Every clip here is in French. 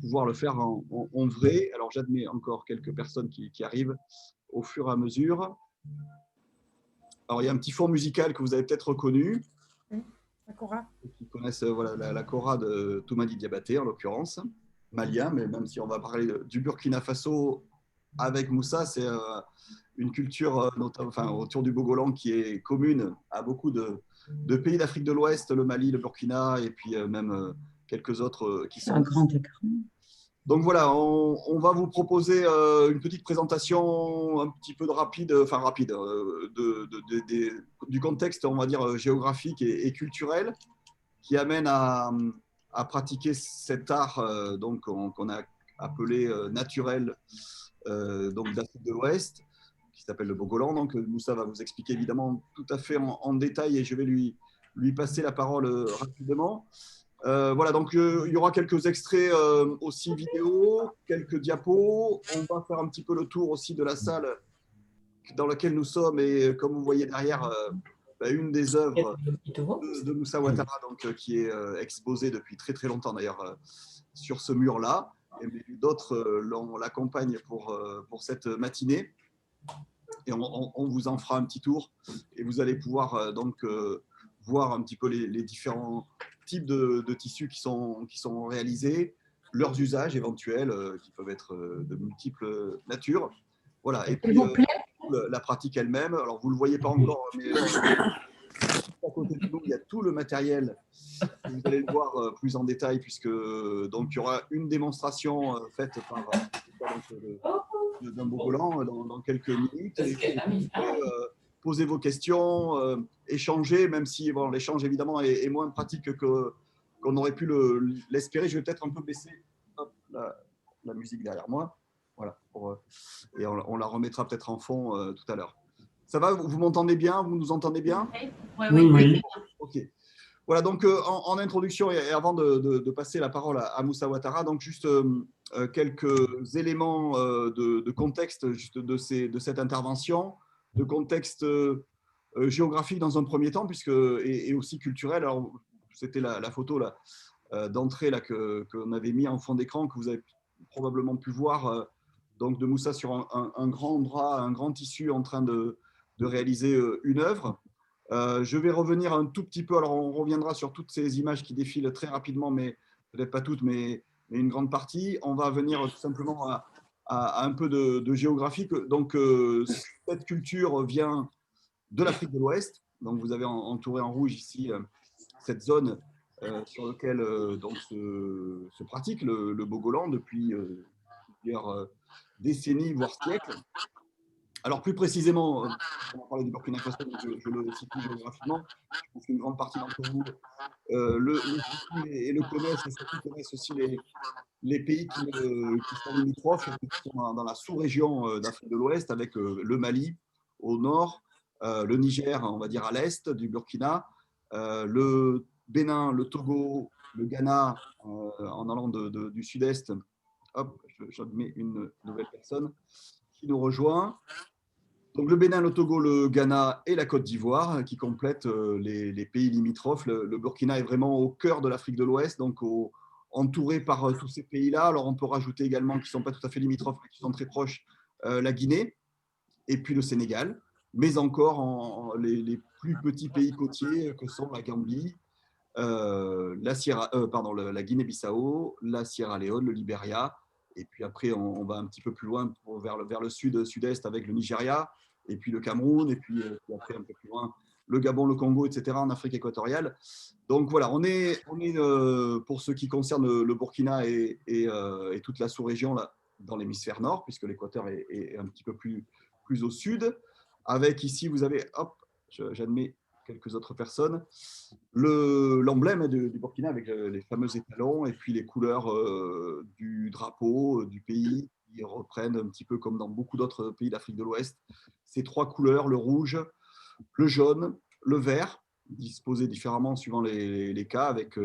pouvoir le faire en vrai. Alors, j'admets encore quelques personnes qui arrivent au fur et à mesure. Alors, il y a un petit fond musical que vous avez peut-être reconnu. La Cora. Qui connaissent voilà, la Cora de Toumani Diabaté, en l'occurrence, malien, mais même si on va parler du Burkina Faso avec Moussa, c'est une culture enfin, autour du Bogolan qui est commune à beaucoup de pays d'Afrique de l'Ouest, le Mali, le Burkina, et puis même quelques autres qui sont… Un grand écart. Donc voilà, on va vous proposer une petite présentation un petit peu rapide du contexte, on va dire, géographique et culturel qui amène à pratiquer cet art donc qu'on a appelé naturel donc d'Afrique de l'Ouest, qui s'appelle le Bogolan. Donc Moussa va vous expliquer évidemment tout à fait en détail et je vais lui passer la parole rapidement. Voilà, donc il y aura quelques extraits aussi vidéo, quelques diapos. On va faire un petit peu le tour aussi de la salle dans laquelle nous sommes et comme vous voyez derrière, une des œuvres de Moussa Ouattara, donc, qui est exposée depuis très très longtemps d'ailleurs sur ce mur-là. Et d'autres l'accompagnent pour cette matinée. Et on vous en fera un petit tour et vous allez pouvoir voir un petit peu les différents types de tissus qui sont réalisés, leurs usages éventuels qui peuvent être de multiples natures. Voilà. Et puis la pratique elle-même. Alors vous le voyez pas encore, mais à côté de nous, il y a tout le matériel. Vous allez le voir plus en détail puisque donc il y aura une démonstration faite par d'un Bogolan dans quelques minutes. Et vous pouvez poser vos questions, échanger, même si bon, l'échange évidemment est moins pratique qu'on aurait pu l'espérer. Je vais peut-être un peu baisser la musique derrière moi. Voilà, et on la remettra peut-être en fond tout à l'heure. Ça va, vous m'entendez bien? Vous nous entendez bien? Oui. Ok. Voilà, donc en introduction et avant de passer la parole à Moussa Ouattara, donc juste quelques éléments de contexte juste de cette intervention, de contexte géographique dans un premier temps, et aussi culturel. Alors, c'était la photo d'entrée qu'on avait mis en fond d'écran, que vous avez probablement pu voir, donc de Moussa sur un grand drap, un grand tissu en train de réaliser une œuvre. Je vais revenir un tout petit peu, alors on reviendra sur toutes ces images qui défilent très rapidement, mais peut-être pas toutes, mais une grande partie. On va venir tout simplement à un peu de géographie. Donc, cette culture vient de l'Afrique de l'Ouest. Donc, vous avez entouré en rouge ici cette zone sur laquelle donc, se pratique le Bogolan depuis plusieurs décennies, voire siècles. Alors, plus précisément, on va parler du Burkina Faso, je le situe géographiquement. Je pense qu'une grande partie d'entre vous le situent et le connaissent, et surtout connaissent aussi les pays qui sont limitrophes, qui sont dans la sous-région d'Afrique de l'Ouest, avec le Mali au nord, le Niger, on va dire, à l'est du Burkina, le Bénin, le Togo, le Ghana, en allant du sud-est. Hop, je mets une nouvelle personne qui nous rejoint. Donc le Bénin, le Togo, le Ghana et la Côte d'Ivoire qui complètent les pays limitrophes. Le Burkina est vraiment au cœur de l'Afrique de l'Ouest, donc entouré par tous ces pays-là. Alors on peut rajouter également qui ne sont pas tout à fait limitrophes, mais qui sont très proches, la Guinée et puis le Sénégal, mais encore les plus petits pays côtiers que sont la Gambie, la Guinée-Bissau, la Sierra Leone, le Libéria. Et puis après, on va un petit peu plus loin vers le sud-est avec le Nigeria, et puis le Cameroun, et puis après un peu plus loin, le Gabon, le Congo, etc., en Afrique équatoriale. Donc voilà, on est pour ce qui concerne le Burkina et toute la sous-région là, dans l'hémisphère nord, puisque l'équateur est un petit peu plus au sud. Avec ici, vous avez, hop, j'admets quelques autres personnes, l'emblème du Burkina avec les fameux étalons et puis les couleurs du drapeau du pays qui reprennent un petit peu comme dans beaucoup d'autres pays d'Afrique de l'Ouest ces trois couleurs, le rouge, le jaune, le vert, disposés différemment suivant les cas avec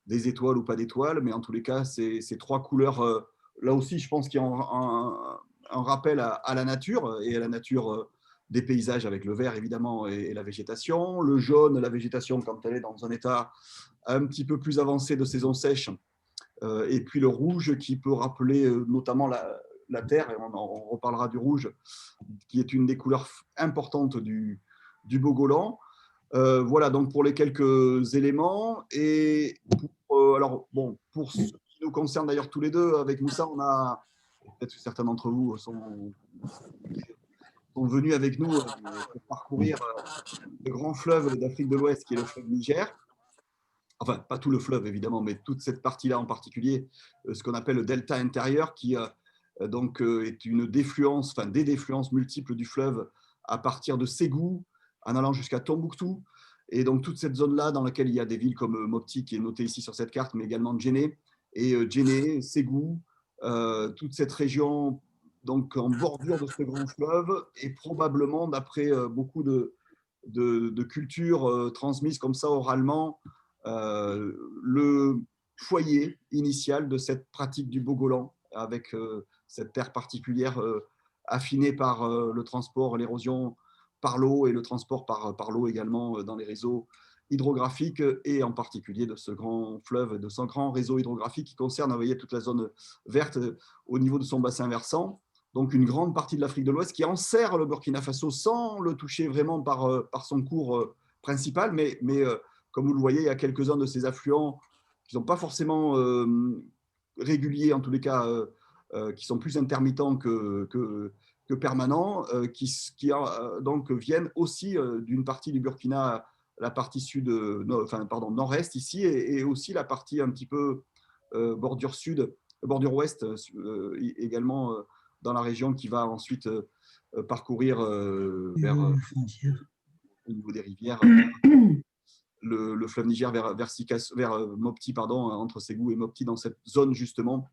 des étoiles ou pas d'étoiles, mais en tous les cas ces trois couleurs là aussi je pense qu'il y a un rappel à la nature et à la nature des paysages avec le vert évidemment et la végétation, le jaune, la végétation quand elle est dans un état un petit peu plus avancé de saison sèche, et puis le rouge qui peut rappeler notamment la terre, et on reparlera du rouge, qui est une des couleurs importantes du Bogolan. Voilà donc pour les quelques éléments. Et alors, bon, pour ce qui nous concerne d'ailleurs tous les deux, avec Moussa, on a, peut-être que certains d'entre vous sont venus avec nous pour parcourir le grand fleuve d'Afrique de l'Ouest qui est le fleuve Niger. Enfin, pas tout le fleuve évidemment, mais toute cette partie-là en particulier, ce qu'on appelle le delta intérieur, qui donc est une défluence, enfin des défluences multiples du fleuve à partir de Ségou en allant jusqu'à Tombouctou. Et donc toute cette zone-là dans laquelle il y a des villes comme Mopti qui est notée ici sur cette carte, mais également Djenné, et Djenné, Ségou, toute cette région donc en bordure de ce grand fleuve, et probablement d'après beaucoup de cultures transmises comme ça oralement, le foyer initial de cette pratique du Bogolan, avec cette terre particulière affinée par le transport, l'érosion par l'eau et le transport par l'eau également dans les réseaux hydrographiques, et en particulier de ce grand fleuve, de ce grand réseau hydrographique qui concerne, vous voyez, toute la zone verte au niveau de son bassin versant. Donc une grande partie de l'Afrique de l'Ouest qui enserre le Burkina Faso sans le toucher vraiment par son cours principal, mais comme vous le voyez, il y a quelques-uns de ces affluents qui ne sont pas forcément réguliers, en tous les cas, qui sont plus intermittents que permanents, qui donc viennent aussi d'une partie du Burkina, la partie sud, enfin, pardon, nord-est ici, et aussi la partie un petit peu bordure sud, bordure ouest également dans la région, qui va ensuite parcourir vers au niveau des rivières le fleuve Niger vers Mopti, pardon, entre Ségou et Mopti, dans cette zone justement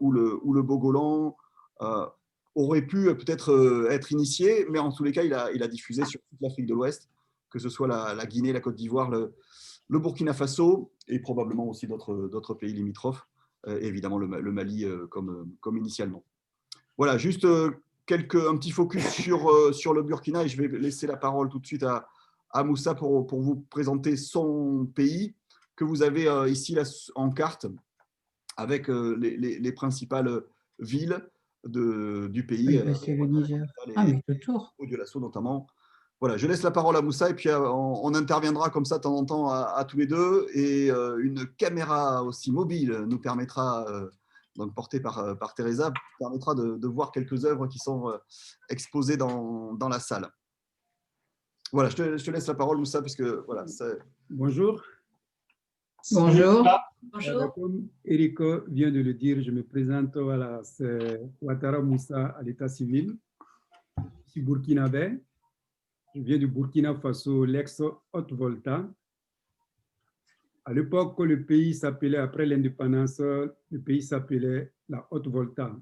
où le Bogolan aurait pu peut-être être initié, mais en tous les cas, il a diffusé sur toute l'Afrique de l'Ouest, que ce soit la Guinée, la Côte d'Ivoire, le Burkina Faso, et probablement aussi d'autres pays limitrophes, évidemment le Mali comme initialement. Voilà, juste un petit focus sur le Burkina, et je vais laisser la parole tout de suite à Moussa pour vous présenter son pays, que vous avez ici là, en carte, avec les principales villes du pays. Oui, c'est le Niger. Mais toujours. Au Dioulasso notamment. Voilà, je laisse la parole à Moussa, et puis on interviendra comme ça de temps en temps à tous les deux, et une caméra aussi mobile nous permettra, donc portée par Teresa, permettra de voir quelques œuvres qui sont exposées dans la salle. Voilà, je te laisse la parole, Moussa, puisque voilà. Bonjour. Bonjour. Bonjour. Comme Eric vient de le dire, je me présente, voilà, c'est Ouattara Moussa à l'état civil. Je suis burkinabé. Je viens du Burkina Faso, l'ex-Haute-Volta. À l'époque, le pays s'appelait, après l'indépendance, le pays s'appelait la Haute-Volta.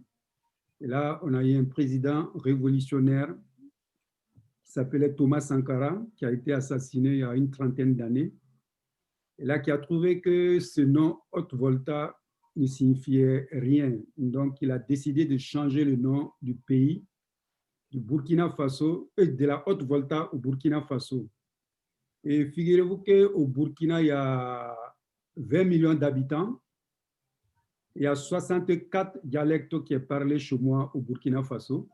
Et là, on a eu un président révolutionnaire qui s'appelait Thomas Sankara, qui a été assassiné il y a une trentaine d'années. Et là, qui a trouvé que ce nom Haute-Volta ne signifiait rien. Donc, il a décidé de changer le nom du pays, du Burkina Faso, de la Haute-Volta au Burkina Faso. Et figurez-vous qu'au Burkina, il y a 20 millions d'habitants. Il y a 64 dialectes qui sont parlés chez moi au Burkina Faso.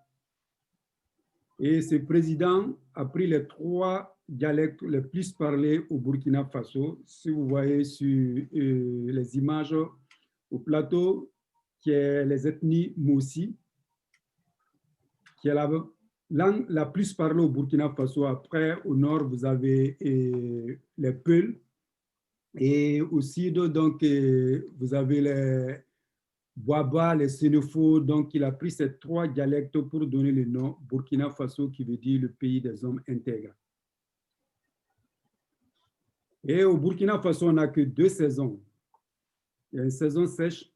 Et ce président a pris les 3 dialectes les plus parlés au Burkina Faso. Si vous voyez sur les images au plateau, qui est les ethnies Moussi, qui est la langue la plus parlée au Burkina Faso. Après, au nord, vous avez les Peuls. Et aussi, donc, vous avez les Boaba, les Sénéfos. Donc, il a pris ces 3 dialectes pour donner le nom Burkina Faso, qui veut dire le pays des hommes intègres. Et au Burkina Faso, on n'a que 2 saisons. Il y a une saison sèche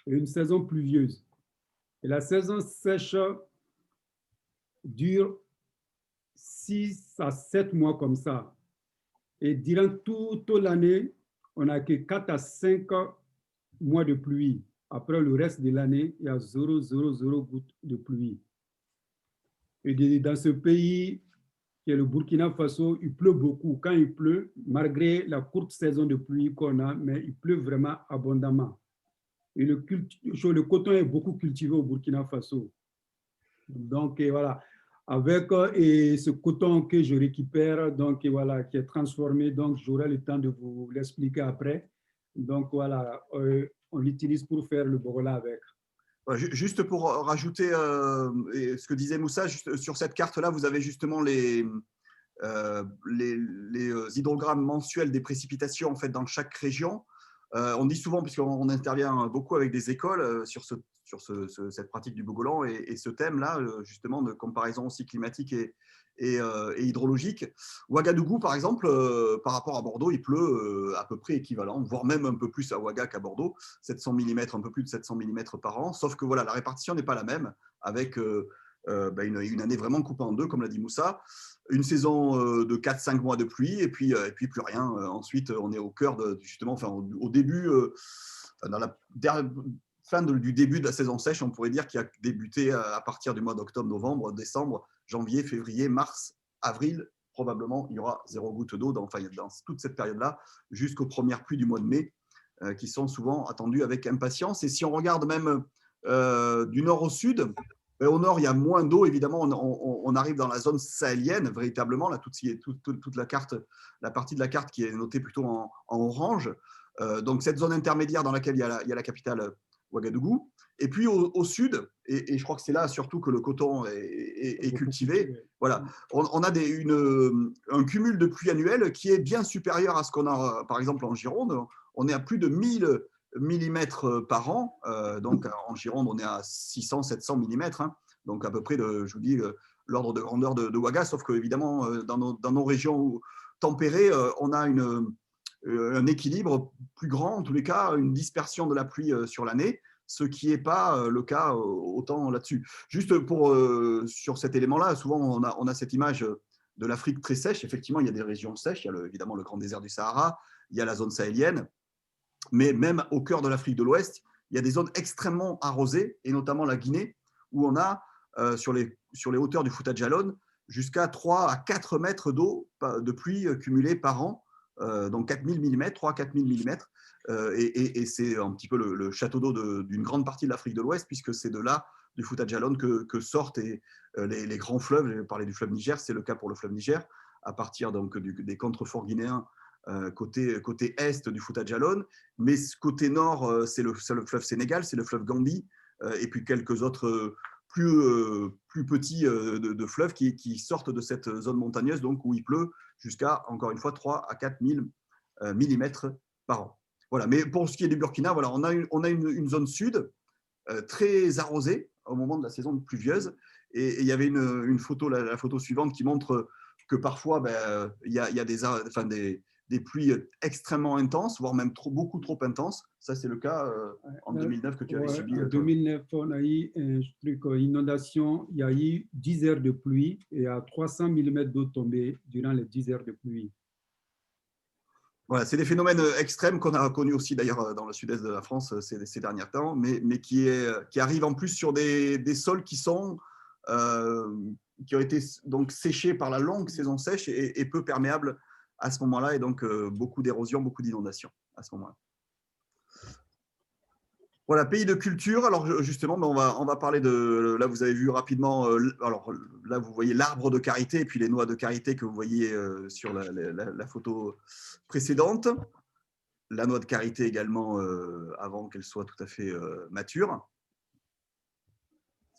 et une saison pluvieuse. Et la saison sèche dure 6 à 7 mois comme ça. Et durant toute l'année, on n'a que 4 à 5 mois de pluie. Après le reste de l'année, il y a 0,00 gouttes de pluie. Et dans ce pays, qui est le Burkina Faso, il pleut beaucoup. Quand il pleut, malgré la courte saison de pluie qu'on a, mais il pleut vraiment abondamment. Et le coton est beaucoup cultivé au Burkina Faso. Donc, et voilà, avec et ce coton que je récupère, donc, et voilà, qui est transformé, donc j'aurai le temps de vous l'expliquer après. Donc, voilà, on l'utilise pour faire le borola avec. Juste pour rajouter ce que disait Moussa, juste sur cette carte-là, vous avez justement les hydrogrammes mensuels des précipitations en fait, dans chaque région. On dit souvent, puisqu'on intervient beaucoup avec des écoles sur cette pratique du Bogolan et ce thème-là, justement, de comparaison aussi climatique et hydrologique. Ouagadougou, par exemple, par rapport à Bordeaux, il pleut à peu près équivalent, voire même un peu plus à Ouaga qu'à Bordeaux, 700 mm, un peu plus de 700 mm par an, sauf que voilà, la répartition n'est pas la même, avec une année vraiment coupée en deux, comme l'a dit Moussa, une saison de 4-5 mois de pluie, et puis plus rien. Ensuite, on est au cœur, justement, enfin, au début, dans la fin du début de la saison sèche, on pourrait dire, qui a débuté à partir du mois d'octobre, novembre, décembre, janvier, février, mars, avril. Probablement, il y aura 0 goutte d'eau dans toute cette période-là, jusqu'aux premières pluies du mois de mai, qui sont souvent attendues avec impatience. Et si on regarde même du nord au sud, au nord, il y a moins d'eau, évidemment, on arrive dans la zone sahélienne, véritablement, là, toute la carte, la partie de la carte qui est notée plutôt en orange. Donc, cette zone intermédiaire dans laquelle il y a la capitale Ouagadougou. Et puis, au sud, et je crois que c'est là surtout que le coton est cultivé, voilà, on a un cumul de pluie annuelle qui est bien supérieur à ce qu'on a, par exemple, en Gironde. On est à plus de 1000 millimètres par an. Donc, en Gironde, on est à 600-700 millimètres. Hein, donc, à peu près, je vous dis, l'ordre de grandeur de Ouaga, sauf qu'évidemment, dans nos régions tempérées, on a un équilibre plus grand, en tous les cas, une dispersion de la pluie sur l'année, ce qui n'est pas le cas autant là-dessus. Juste sur cet élément-là, souvent, on a cette image de l'Afrique très sèche. Effectivement, il y a des régions sèches. Il y a évidemment le grand désert du Sahara, il y a la zone sahélienne. Mais même au cœur de l'Afrique de l'Ouest, il y a des zones extrêmement arrosées, et notamment la Guinée, où on a, sur les hauteurs du Fouta Djallon, jusqu'à 3 à 4 mètres d'eau de pluie cumulée par an, donc 4000 mm, 3 à 4000 mm. Et c'est un petit peu le château d'eau d'une grande partie de l'Afrique de l'Ouest, puisque c'est de là, du Fouta Djallon, que sortent les grands fleuves. J'ai parlé du fleuve Niger, c'est le cas pour le fleuve Niger, à partir donc, des contreforts guinéens, côté est du Fouta Djallon, mais côté nord, c'est le fleuve Sénégal, c'est le fleuve Gambie, et puis quelques autres plus petits de fleuves qui sortent de cette zone montagneuse, donc où il pleut jusqu'à, encore une fois, 3 à 4 000 millimètres par an. Voilà. Mais pour ce qui est du Burkina, voilà, on a une zone sud très arrosée au moment de la saison pluvieuse, et il y avait une photo, la photo suivante, qui montre que parfois, il y a des pluies extrêmement intenses, voire même beaucoup trop intenses. Ça, c'est le cas en 2009 que tu avais subi. En 2009, on a eu un truc, inondation. Il y a eu 10 heures de pluie et à 300 mm d'eau tombée durant les 10 heures de pluie. Voilà, c'est des phénomènes extrêmes qu'on a connus aussi d'ailleurs dans le sud-est de la France ces derniers temps, mais qui arrivent en plus sur des sols qui ont été donc séchés par la longue saison sèche et peu perméables à ce moment-là, et donc beaucoup d'érosion, beaucoup d'inondations à ce moment-là. Voilà, pays de culture. Alors justement, on va parler de… Là, vous avez vu rapidement, alors là, vous voyez l'arbre de karité et puis les noix de karité que vous voyez sur la photo précédente. La noix de karité également, avant qu'elle soit tout à fait mature.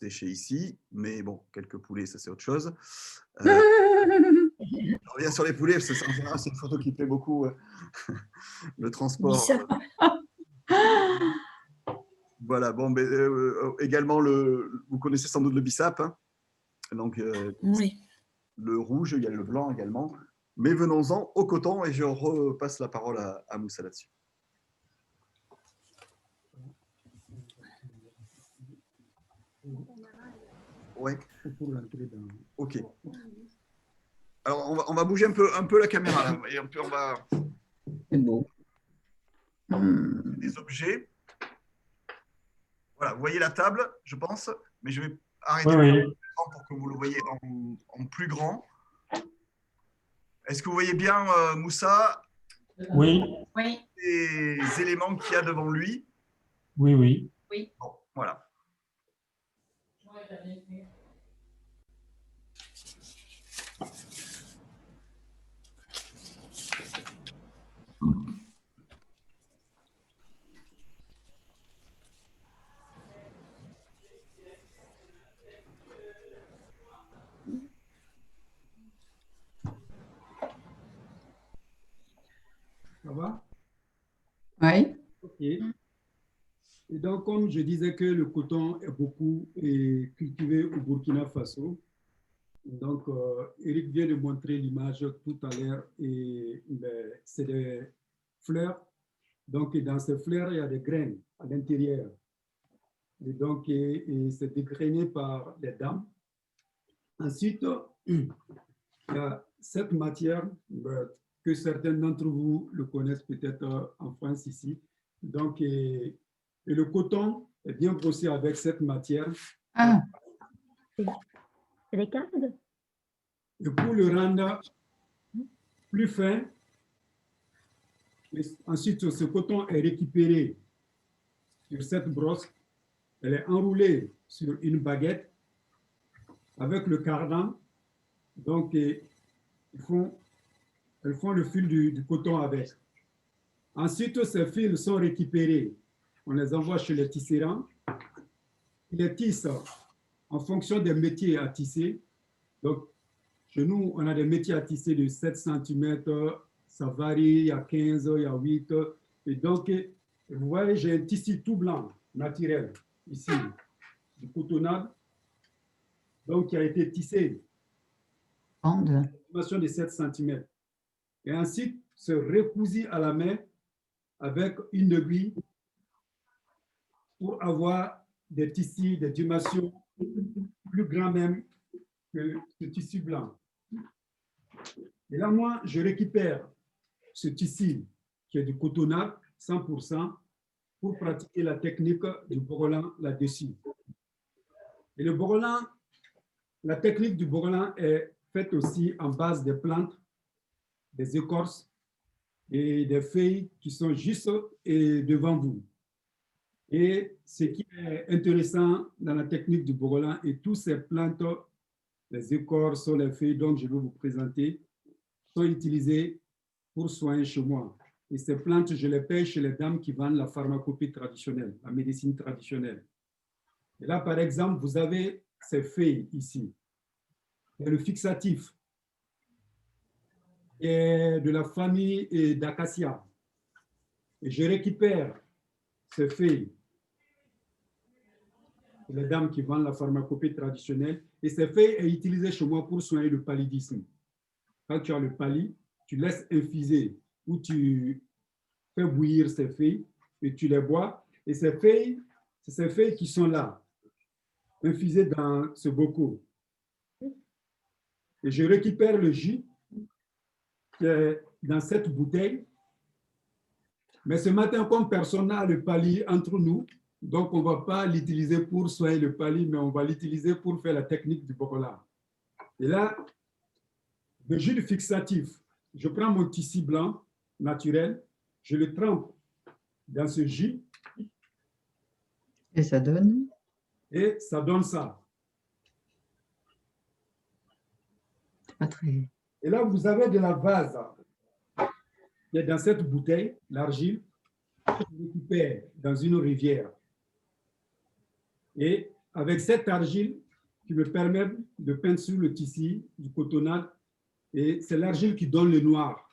Séchée ici, mais bon, quelques poulets, ça c'est autre chose. Je reviens sur les poulets, parce que en général, c'est une photo qui plaît beaucoup, le transport. Voilà, bon, mais, également, vous connaissez sans doute le bissap, hein, donc Oui. le rouge, il y a le blanc également. Mais venons-en au coton, et je repasse la parole à Moussa là-dessus. Ouais. Ok. Alors, on va bouger un peu la caméra là. Et on va… C'est beau. Des objets. Voilà, vous voyez la table, je pense, mais je vais arrêter pour que vous le voyez en plus grand. Est-ce que vous voyez bien, Moussa, Oui. les éléments qu'il y a devant lui? Oui, oui. Oui. Bon, voilà. Ça va? Oui. OK. Et donc, comme je disais que le coton est beaucoup cultivé au Burkina Faso, donc Eric vient de montrer l'image tout à l'heure et c'est des fleurs. Donc, dans ces fleurs, il y a des graines à l'intérieur. Et donc, c'est dégrainé par les dames. Ensuite, il y a cette matière que certains d'entre vous le connaissent peut-être en France ici. Donc, et le coton est bien brossé avec cette matière. Ah, C'est des cartes? Et pour le rendre plus fin, ensuite, ce coton est récupéré sur cette brosse. Elle est enroulée sur une baguette avec le cardan. Donc, elles font le fil du coton avec. Ensuite, ces fils sont récupérés. On les envoie chez les tisserands. Ils les tissent en fonction des métiers à tisser. Donc, chez nous, on a des métiers à tisser de 7 cm. Ça varie, il y a 15, il y a 8. Et donc, vous voyez, j'ai un tissu tout blanc, naturel, ici, du cotonnade, donc qui a été tissé bande. dimension de 7 cm. Et ensuite, se recousu à la main avec une aiguille pour avoir des tissus, des dimensions plus grands même que ce tissu blanc. Et là, moi, je récupère ce tissu qui est du cotonnade, 100%, pour pratiquer la technique du bourrelan là-dessus. Et le bourrelan, la technique du bourrelan est faite aussi en base des plantes, des écorces et des feuilles qui sont juste devant vous. Et ce qui est intéressant dans la technique du bourrelan et toutes ces plantes, les écorces, les feuilles dont je vais vous présenter, sont utilisées pour soigner chez moi. Et ces plantes, je les paye chez les dames qui vendent la pharmacopée traditionnelle, la médecine traditionnelle. Et là, par exemple, vous avez ces feuilles ici. Il y a le fixatif, qui est de la famille d'acacia. Et je récupère ces feuilles, les dames qui vendent la pharmacopée traditionnelle, et ces feuilles sont utilisées chez moi pour soigner le paludisme. Quand tu as le palu, tu laisses infuser ou tu fais bouillir ces feuilles et tu les bois. Et ces feuilles, c'est ces feuilles qui sont là, infusées dans ce bocal. Et je récupère le jus qui est dans cette bouteille. Mais ce matin, comme personne n'a le palu entre nous, donc on ne va pas l'utiliser pour soigner le palu, mais on va l'utiliser pour faire la technique du bocola. Et là, le jus de fixatif, je prends mon tissu blanc naturel, je le trempe dans ce jus. Et ça donne? Et ça donne ça. Pas très... Et là, vous avez de la vase qui est dans cette bouteille, l'argile, que je récupère dans une rivière. Et avec cette argile qui me permet de peindre sur le tissu du cotonnade, et c'est l'argile qui donne le noir.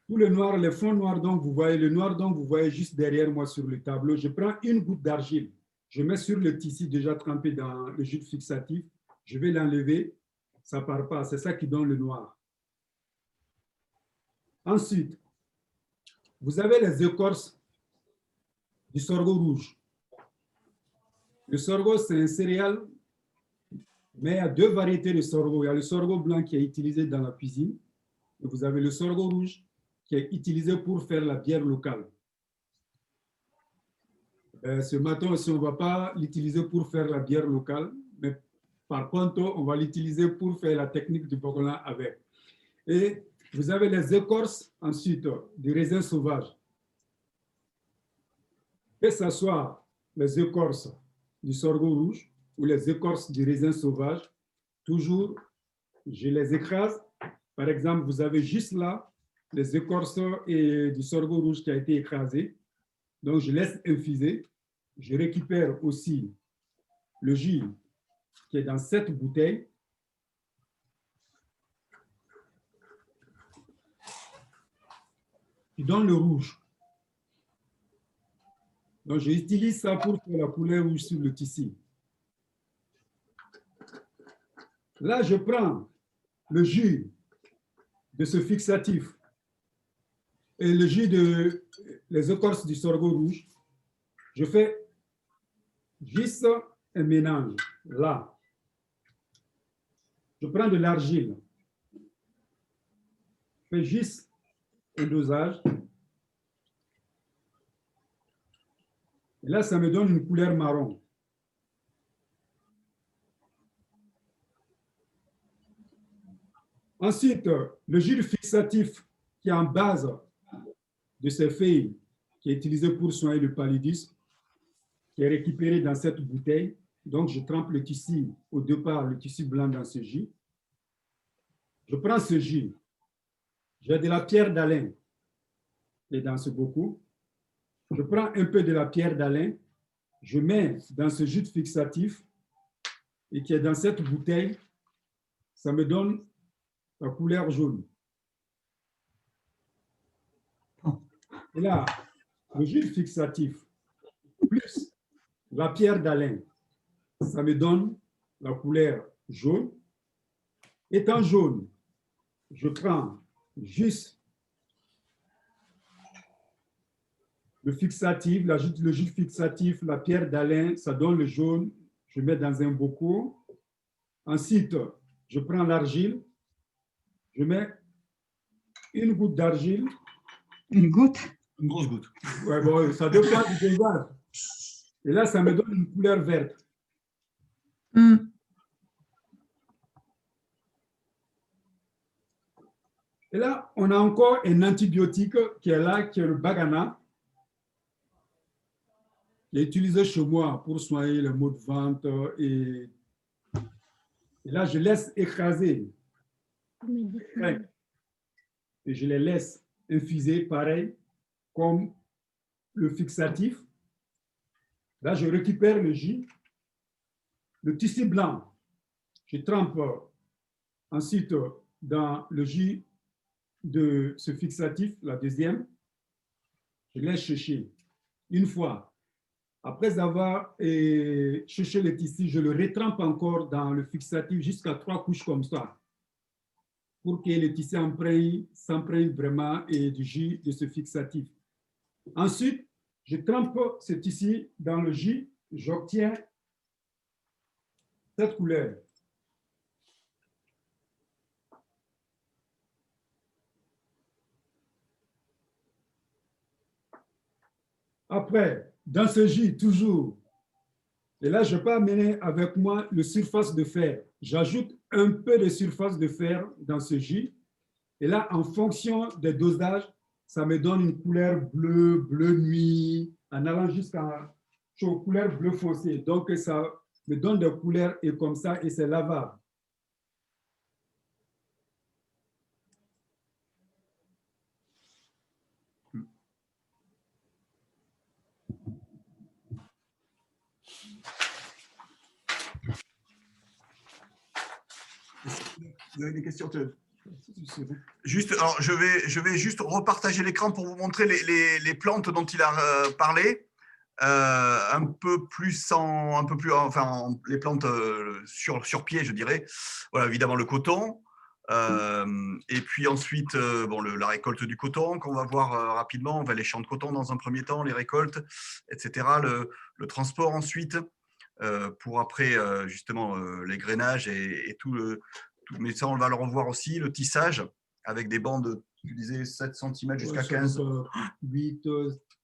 Tout le noir, les fonds noirs dont vous voyez, le noir dont vous voyez juste derrière moi sur le tableau, je prends une goutte d'argile, je mets sur le tissu déjà trempé dans le jus fixatif, je vais l'enlever, ça ne part pas, c'est ça qui donne le noir. Ensuite, vous avez les écorces du sorgho rouge. Le sorgho, c'est un céréale, mais il y a deux variétés de sorgho. Il y a le sorgho blanc qui est utilisé dans la cuisine, et vous avez le sorgho rouge qui est utilisé pour faire la bière locale. Ce matin aussi, on ne va pas l'utiliser pour faire la bière locale, mais par contre, on va l'utiliser pour faire la technique du bocola avec. Et vous avez les écorces ensuite du raisin sauvage. que ce soit les écorces du sorgho rouge ou les écorces du raisin sauvage, toujours, je les écrase. Par exemple, vous avez juste là les écorces du sorgho rouge qui a été écrasé. Donc, je laisse infuser. Je récupère aussi le jus qui est dans cette bouteille. Je donne le rouge. Donc, j'utilise ça pour faire la couleur rouge sur le tissu. Là, je prends le jus de ce fixatif et le jus de les écorces du sorgho rouge. Je fais juste un mélange là. Je prends de l'argile. Je fais juste un dosage. Et là, ça me donne une couleur marron. Ensuite, le jus fixatif qui est en base de ces feuilles, qui est utilisé pour soigner le paludisme, qui est récupéré dans cette bouteille. Donc, je trempe le tissu, au départ, le tissu blanc dans ce jus. Je prends ce jus. J'ai de la pierre d'Alain qui est dans ce bocal. Je prends un peu de la pierre d'Alain, je mets dans ce jus fixatif et qui est dans cette bouteille. Ça me donne la couleur jaune. Et là, le jus fixatif plus la pierre d'Alain, ça me donne la couleur jaune. Étant jaune, je prends juste le fixatif, le jus fixatif, la pierre d'Alain, ça donne le jaune. Je mets dans un bocal. Ensuite, je prends l'argile. Je mets une goutte d'argile. Une goutte? Une grosse goutte. Ouais, bon, ça dépend du dosage. Et là, ça me donne une couleur verte. Et là, on a encore un antibiotique qui est là, qui est le bagana, qui est utilisé chez moi pour soigner les maux de ventre. Et là, je laisse écraser. Et je les laisse infuser pareil comme le fixatif. Là, je récupère le jus, le tissu blanc. Je trempe ensuite dans le jus de ce fixatif, la deuxième. Je laisse sécher. Une fois, après avoir séché le tissu, je le retrempe encore dans le fixatif jusqu'à 3 couches comme ça, pour que le tissu s'imprègne vraiment du jus de ce fixatif. Ensuite, je trempe ce tissu dans le jus, j'obtiens cette couleur. Après, dans ce jus, toujours, et là, je peux amener avec moi le surface de fer. J'ajoute un peu de surface de fer dans ce jus. Et là, en fonction des dosages, ça me donne une couleur bleu, bleu nuit, en allant jusqu'à couleur bleu foncé. Donc, ça me donne des couleurs et comme ça, et c'est lavable. Vous avez des questions? Juste, alors je vais juste repartager l'écran pour vous montrer les plantes dont il a parlé. Un peu plus les plantes sur pied, je dirais. Voilà, évidemment le coton. Et puis ensuite, la récolte du coton qu'on va voir rapidement. On va les champs de coton dans un premier temps, les récoltes, etc. Le transport ensuite, pour après justement les grainages et tout le. Mais ça, on va le revoir aussi, le tissage avec des bandes, tu disais 7 cm jusqu'à 15. 8,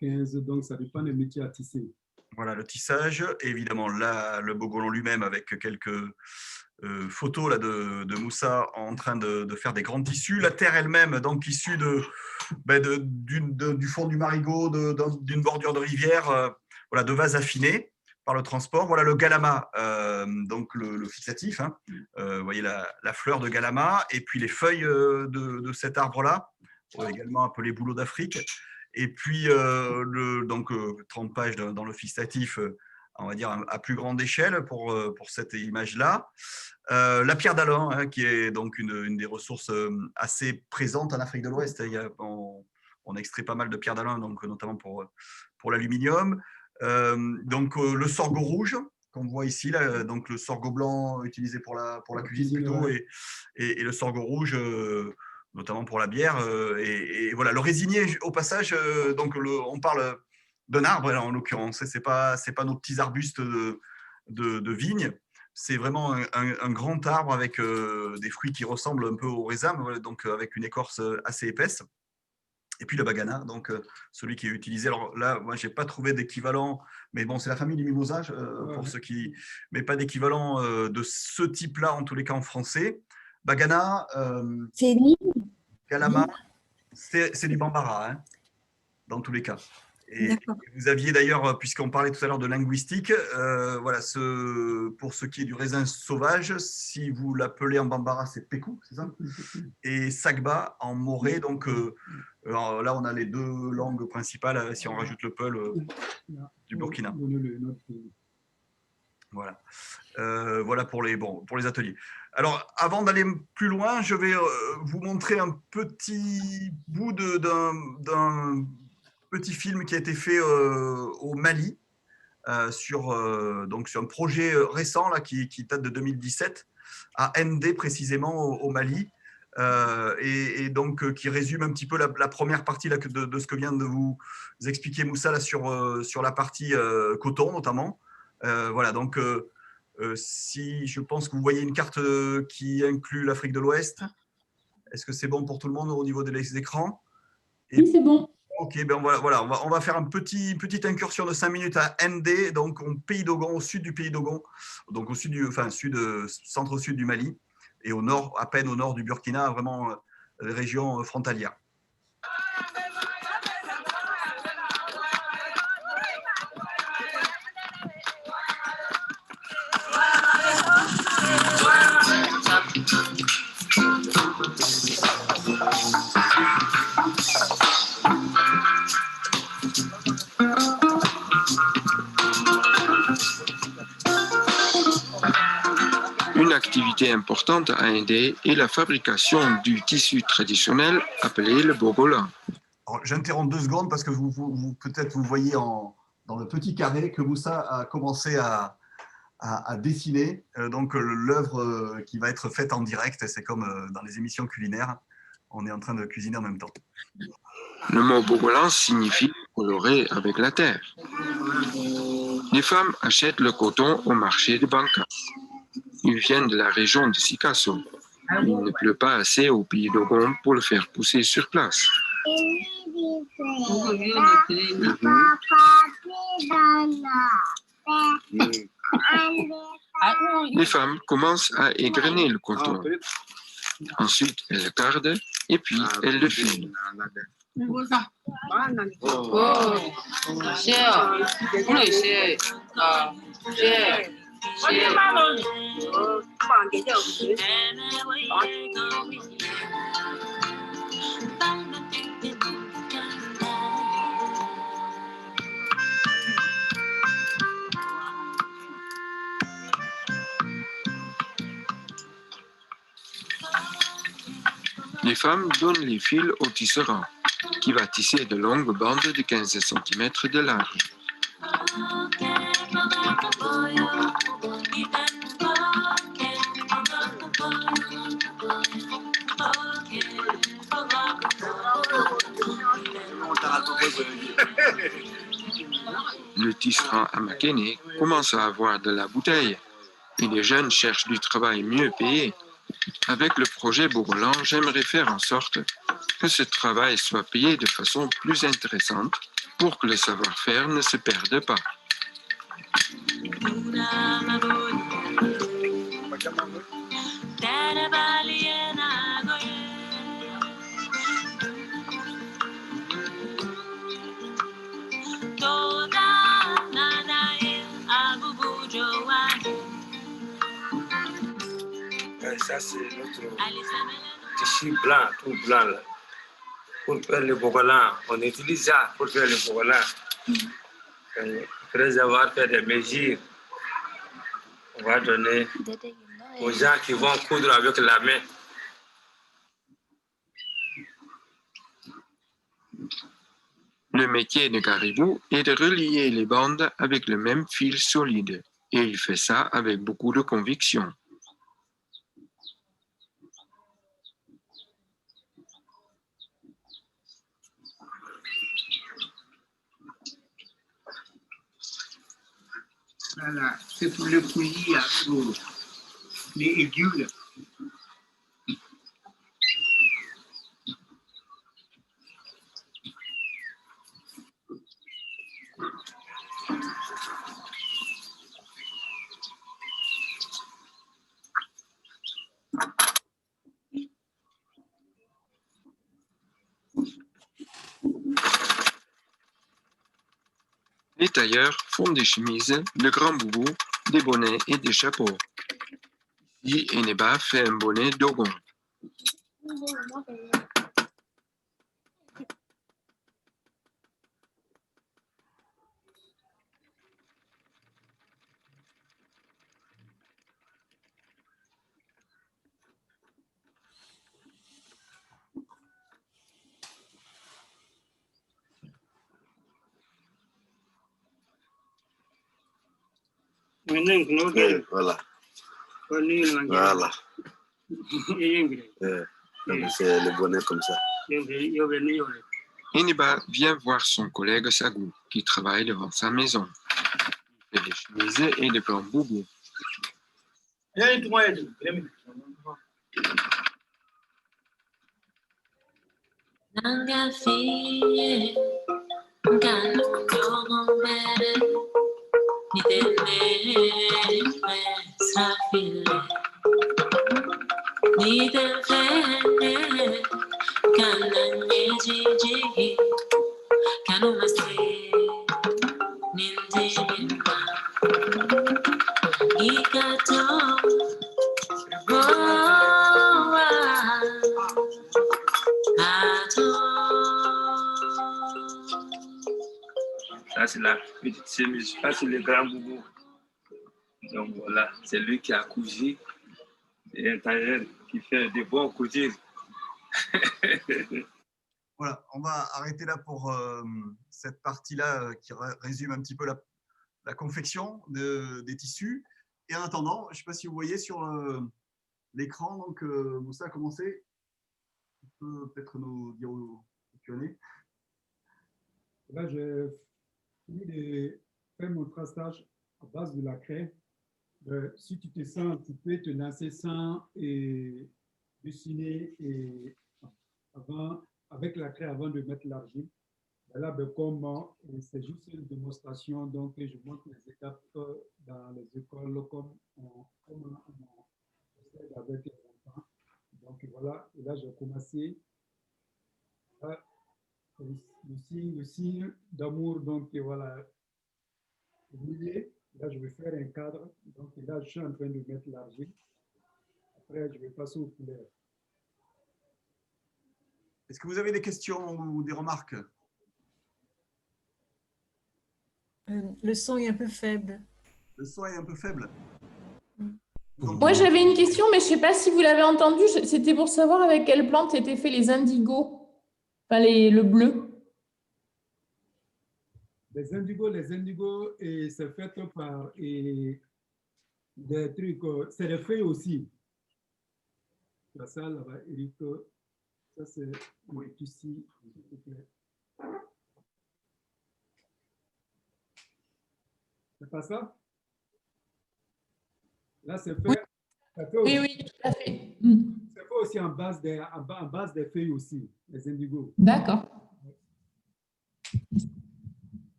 15, donc ça dépend des métiers à tisser. Voilà, le tissage. Et évidemment, là, le bogolan lui-même avec quelques photos là, de Moussa en train de faire des grands tissus. La terre elle-même, donc issue du fond du marigot, d'une bordure de rivière, voilà, de vases affinés par le transport. Voilà le galama, donc le fixatif. Hein. Vous voyez la fleur de galama et puis les feuilles de cet arbre-là, également appelé bouleau d'Afrique. Et puis, donc, trempage dans le fixatif, on va dire à plus grande échelle pour cette image-là. La pierre d'Alain, hein, qui est donc une des ressources assez présentes en Afrique de l'Ouest. On extrait pas mal de pierre d'Alain, donc notamment pour l'aluminium. Donc le sorgho rouge qu'on voit ici, là, donc le sorgho blanc utilisé pour la cuisine plutôt, et le sorgho rouge notamment pour la bière. Et voilà, le résinier, au passage, donc on parle d'un arbre, là, en l'occurrence. C'est pas nos petits arbustes de vigne. C'est vraiment un grand arbre avec des fruits qui ressemblent un peu au raisin, donc avec une écorce assez épaisse. Et puis le bagana, donc celui qui est utilisé. Alors là, moi, je n'ai pas trouvé d'équivalent, mais bon, c'est la famille du mimosa, pour ceux qui. Mais pas d'équivalent de ce type-là, en tous les cas en français. Bagana, C'est ni. kalama, c'est du bambara, hein, dans tous les cas. Et vous aviez d'ailleurs, puisqu'on parlait tout à l'heure de linguistique, voilà, pour ce qui est du raisin sauvage, si vous l'appelez en bambara, c'est peku, c'est ça? Et sagba en moré, donc là on a les deux langues principales, si on rajoute le peul du Burkina. Voilà. Voilà pour les ateliers. Alors, avant d'aller plus loin, je vais vous montrer un petit bout d'un petit film qui a été fait au Mali sur un projet récent là, qui date de 2017 à Ndé précisément au Mali et donc qui résume un petit peu la première partie là, de ce que vient de vous expliquer Moussa là, sur la partie coton notamment. Voilà, donc si je pense que vous voyez une carte qui inclut l'Afrique de l'Ouest, est-ce que c'est bon pour tout le monde au niveau des écrans? Oui, c'est bon. Ok, ben voilà, on va faire une petite incursion de 5 minutes à Ndé, donc au pays d'Ogon, au sud du pays d'Ogon, donc au sud centre-sud du Mali, et au nord, à peine au nord du Burkina, vraiment région frontalière. Une activité importante à Ndé est la fabrication du tissu traditionnel appelé le bogola. J'interromps 2 secondes parce que peut-être vous voyez dans le petit carré que Moussa a commencé à dessiner donc l'œuvre qui va être faite en direct. C'est comme dans les émissions culinaires, on est en train de cuisiner en même temps. Le mot bogolan signifie colorer avec la terre. Les femmes achètent le coton au marché de Banka. Ils viennent de la région de Sikasso. Il ne pleut pas assez au pays d'Ogon pour le faire pousser sur place. Les femmes commencent à égrener le coton. Ensuite, elles le cardent et puis elles le filent. Les femmes donnent les fils au tisserand, qui va tisser de longues bandes de 15 cm de large. Le tisserand à Makene commence à avoir de la bouteille et les jeunes cherchent du travail mieux payé. Avec le projet Bogolan, j'aimerais faire en sorte que ce travail soit payé de façon plus intéressante pour que le savoir-faire ne se perde pas. Ça, c'est notre tissu blanc, tout blanc. Là. Pour faire le bogolan, on utilise ça pour faire le bogolan. Après avoir fait des mesures, on va donner aux gens qui vont coudre avec la main. Le métier de caribou est de relier les bandes avec le même fil solide, et il fait ça avec beaucoup de conviction. Voilà, c'est pour le coulis, pour les aiguilles. Les tailleurs font des chemises, de grands boubous, des bonnets et des chapeaux. Ici, Eneba fait un bonnet dogon. Oui, voilà. Voilà. Donc c'est le bonnet comme ça. Eneba vient voir son collègue Sagou, qui travaille devant sa maison. Il fait des chemises et de grands boubous. Ça, c'est la petite chemise. Ça, c'est le grand boubou. Donc voilà, c'est lui qui a cousu. C'est un tailleur qui fait de bons coutures. Voilà, on va arrêter là pour cette partie-là qui résume un petit peu la confection des tissus. Et en attendant, je ne sais pas si vous voyez sur l'écran, donc Moussa a commencé. Tu peux peut-être nous dire où tu en es. Là, j'ai fini de faire mon traçage à base de la craie. Si tu te sens, tu peux te lancer sans et dessiner et avant, avec la craie avant de mettre l'argile. Là, comme c'est juste une démonstration, donc je montre les étapes dans les écoles comme on procède avec les enfants. Donc voilà, et là j'ai commencé le signe d'amour, donc voilà, là je vais faire un cadre, donc là je suis en train de mettre l'argile. Après je vais passer aux couleurs. Est-ce que vous avez des questions ou des remarques? Le son est un peu faible. Le son est un peu faible. Moi, j'avais une question, mais je ne sais pas si vous l'avez entendu. C'était pour savoir avec quelle plante étaient faits les indigos, enfin le bleu. Les indigos, et c'est fait par des trucs, c'est des feuilles aussi. Ça, là-bas, Eric, ça c'est ici, s'il te plaît. C'est pas ça? Là, c'est fait. Oui, oui, tout à fait. C'est fait aussi en base des feuilles aussi, les indigos. D'accord.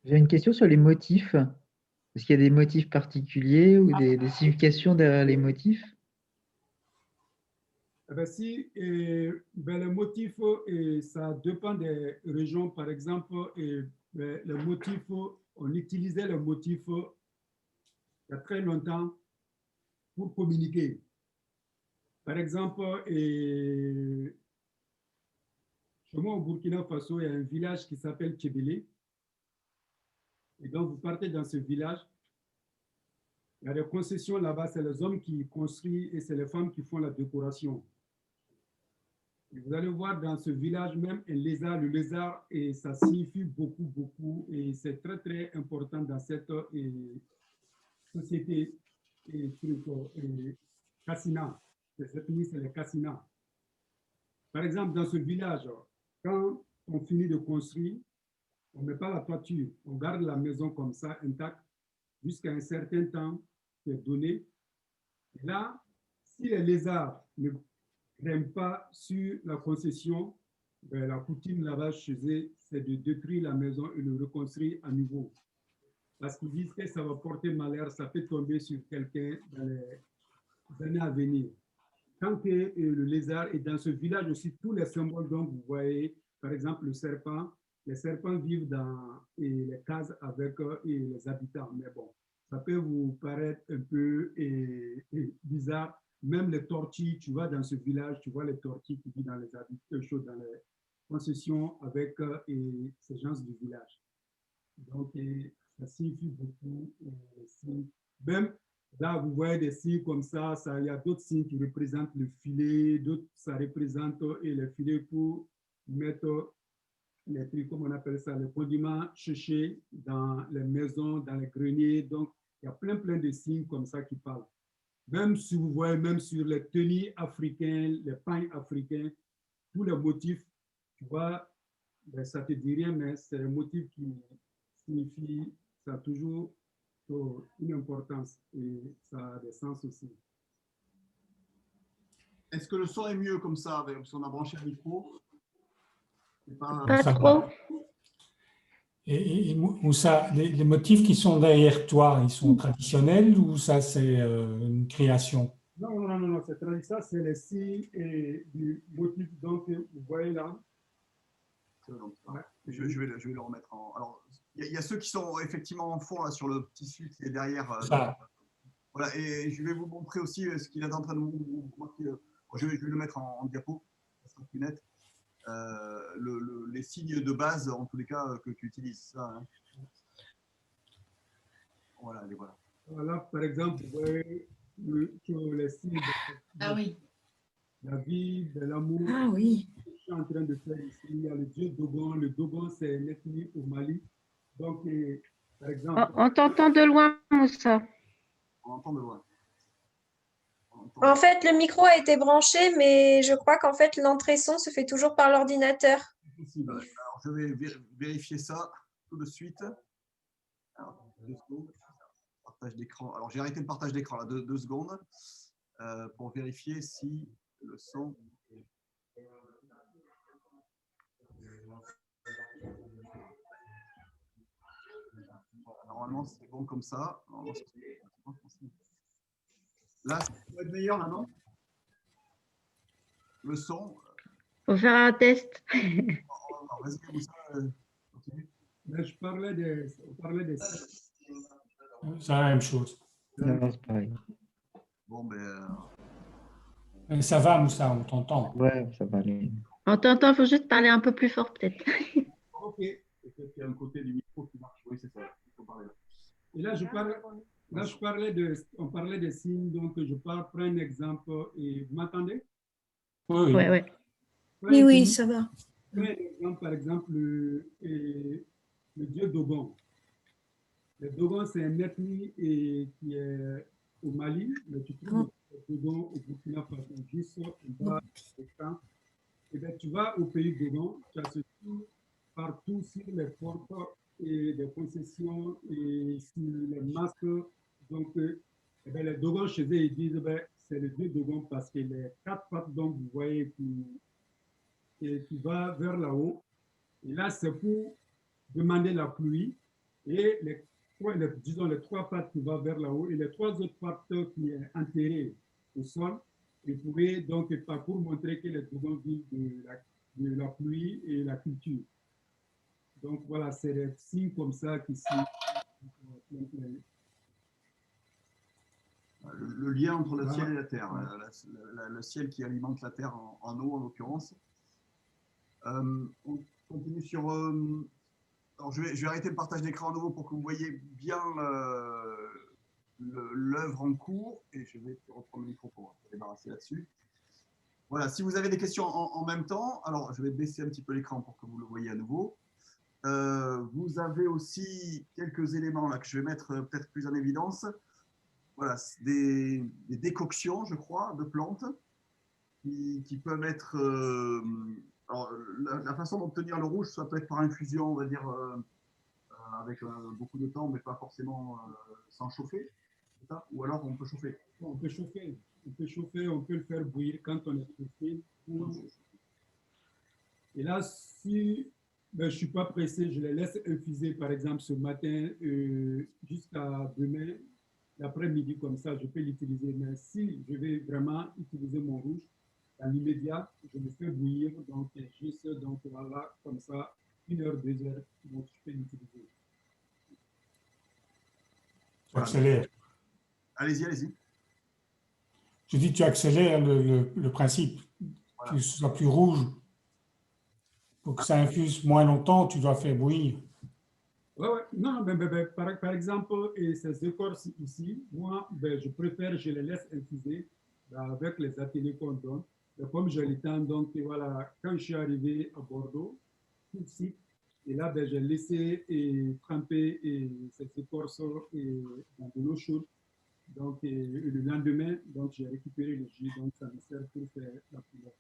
J'ai une question sur les motifs. Est-ce qu'il y a des motifs particuliers ou des significations derrière les motifs? Eh bien, si ben, le motif, ça dépend des régions. Par exemple, le motif on utilisait le motif il y a très longtemps pour communiquer. Par exemple, chez moi au Burkina Faso, il y a un village qui s'appelle Tchébélé. Et donc, vous partez dans ce village. Il y a des concessions là-bas, c'est les hommes qui construisent et c'est les femmes qui font la décoration. Et vous allez voir dans ce village même un lézard. Le lézard, et ça signifie beaucoup, beaucoup. Et c'est très, très important dans cette société Kassina. Cette ethnie, c'est les Kassina. Par exemple, dans ce village, quand on finit de construire, on ne met pas la toiture, on garde la maison comme ça, intacte, jusqu'à un certain temps qui est donné. Et là, si les lézards ne grimpent pas sur la concession, ben, la coutume là-bas chez eux, c'est de détruire la maison et de reconstruire à nouveau. Parce qu'ils disent que ça va porter malheur, ça peut tomber sur quelqu'un dans les années à venir. Tant que le lézard est dans ce village aussi, tous les symboles dont vous voyez, par exemple le serpent, les serpents vivent dans les cases avec les habitants. Mais bon, ça peut vous paraître un peu bizarre. Même les tortues, tu vas dans ce village, tu vois les tortues qui vivent dans les habitations, dans les concessions avec ces gens du village. Donc, ça signifie beaucoup. Même là, vous voyez des signes comme ça, il y a d'autres signes qui représentent le filet, d'autres, ça représente le filet pour mettre les trucs, comme on appelle ça, les condiments séchés dans les maisons, dans les greniers. Donc, il y a plein de signes comme ça qui parlent. Même si vous voyez, même sur les tenues africaines, les pains africains, tous les motifs, tu vois, ben, ça ne te dit rien, mais c'est un motif qui signifie, ça a toujours une importance et ça a des sens aussi. Est-ce que le son est mieux comme ça, parce qu'on a branché le micro? Pas trop. Et Moussa, les motifs qui sont derrière toi, ils sont traditionnels ou ça c'est une création? Non, c'est traditionnel. Ça, c'est les signes du motif. Donc, vous voyez là. Ouais, je vais le remettre en. Alors, il y a ceux qui sont effectivement en fond là, sur le petit suite qui est derrière. Voilà, et je vais vous montrer aussi ce qu'il est en train de vous montrer. Je vais le mettre en diapo, ça sera plus net. Les signes de base, en tous les cas, que tu utilises. Ça, hein. Voilà, les voilà. Voilà, par exemple, vous voyez les signes de la vie, de l'amour. Ah oui. Je suis en train de faire ici. Il y a le dieu Dogon. Le Dogon, c'est une ethnie au Mali. Donc, par exemple. On t'entend de loin, Moussa. On entend de loin. En fait, le micro a été branché, mais je crois qu'en fait, l'entrée son se fait toujours par l'ordinateur. Alors, je vais vérifier ça tout de suite. Alors, 2 secondes. Partage d'écran. Alors, j'ai arrêté le partage d'écran là, 2 secondes pour vérifier si le son. Normalement, c'est bon comme ça. Là, ça peut être meilleur, là, non? Le son. Faut faire un test. Vas-y, Moussa, continue. Mais on parlait des. C'est la même chose. Non, c'est pareil. Bon, Mais ça va, Moussa, on t'entend. Ouais, ça va aller. On t'entend, il faut juste parler un peu plus fort, peut-être. Ok. Peut-être qu'il y a un côté du micro qui marche. Oui, c'est ça. Il faut parler là. Et là, on parlait des signes, donc je prends un exemple. Et vous m'entendez? Oui. Oui, ça va. Par exemple, le dieu Dogon. Le Dogon, c'est une ethnie qui est au Mali, mais tu trouves le Dogon au Burkina Faso, juste en bas de l'écran. Et bien, tu vas au pays Dogon, tu as ce signe partout sur les portes et des concessions et sur les masques. Donc, les Dogons chez eux, ils disent c'est le dieu Dogon parce que les 4 pattes dont vous voyez qui va vers là-haut. Et là, c'est pour demander la pluie. Et les 3 pattes qui vont vers là-haut et les 3 autres pattes qui sont enterrées au sol. Et vous pouvez donc, pour montrer que les Dogons vivent de la pluie et la culture. Donc voilà, c'est des signes comme ça qui sont le lien entre le ciel et la terre, le ciel qui alimente la terre en eau en l'occurrence. On continue sur... alors je vais arrêter le partage d'écran à nouveau pour que vous voyez bien l'œuvre en cours et je vais reprendre le micro pour me débarrasser là-dessus. Voilà, si vous avez des questions en même temps, alors je vais baisser un petit peu l'écran pour que vous le voyez à nouveau. Vous avez aussi quelques éléments là que je vais mettre peut-être plus en évidence. Voilà, des décoctions, je crois, de plantes qui peuvent être... alors, la façon d'obtenir le rouge, ça peut être par infusion, on va dire, avec beaucoup de temps, mais pas forcément sans chauffer. Ça, ou alors on peut chauffer. On peut chauffer. On peut chauffer, on peut le faire bouillir quand on est pressé. Et là, si je ne suis pas pressé, je les laisse infuser, par exemple, ce matin jusqu'à demain, l'après-midi, comme ça, je peux l'utiliser. Mais si je vais vraiment utiliser mon rouge, dans l'immédiat, je le fais bouillir, donc juste, donc voilà, comme ça, 1 heure, 2 heures, donc je peux l'utiliser. Tu accélères. Allez-y, allez-y. Je dis, tu accélères le principe, Voilà. que ce soit plus rouge. Pour que ça infuse moins longtemps, tu dois faire bouillir. Ouais. Non, par exemple, et ces écorces ici, moi, je préfère, je les laisse infuser avec les ateliers qu'on donne. Comme j'ai le temps, donc voilà, quand je suis arrivé à Bordeaux, tout de suite, et là, j'ai laissé tremper ces écorces dans de l'eau chaude. Donc, le lendemain, donc j'ai récupéré le jus, donc ça me sert pour faire la couleur.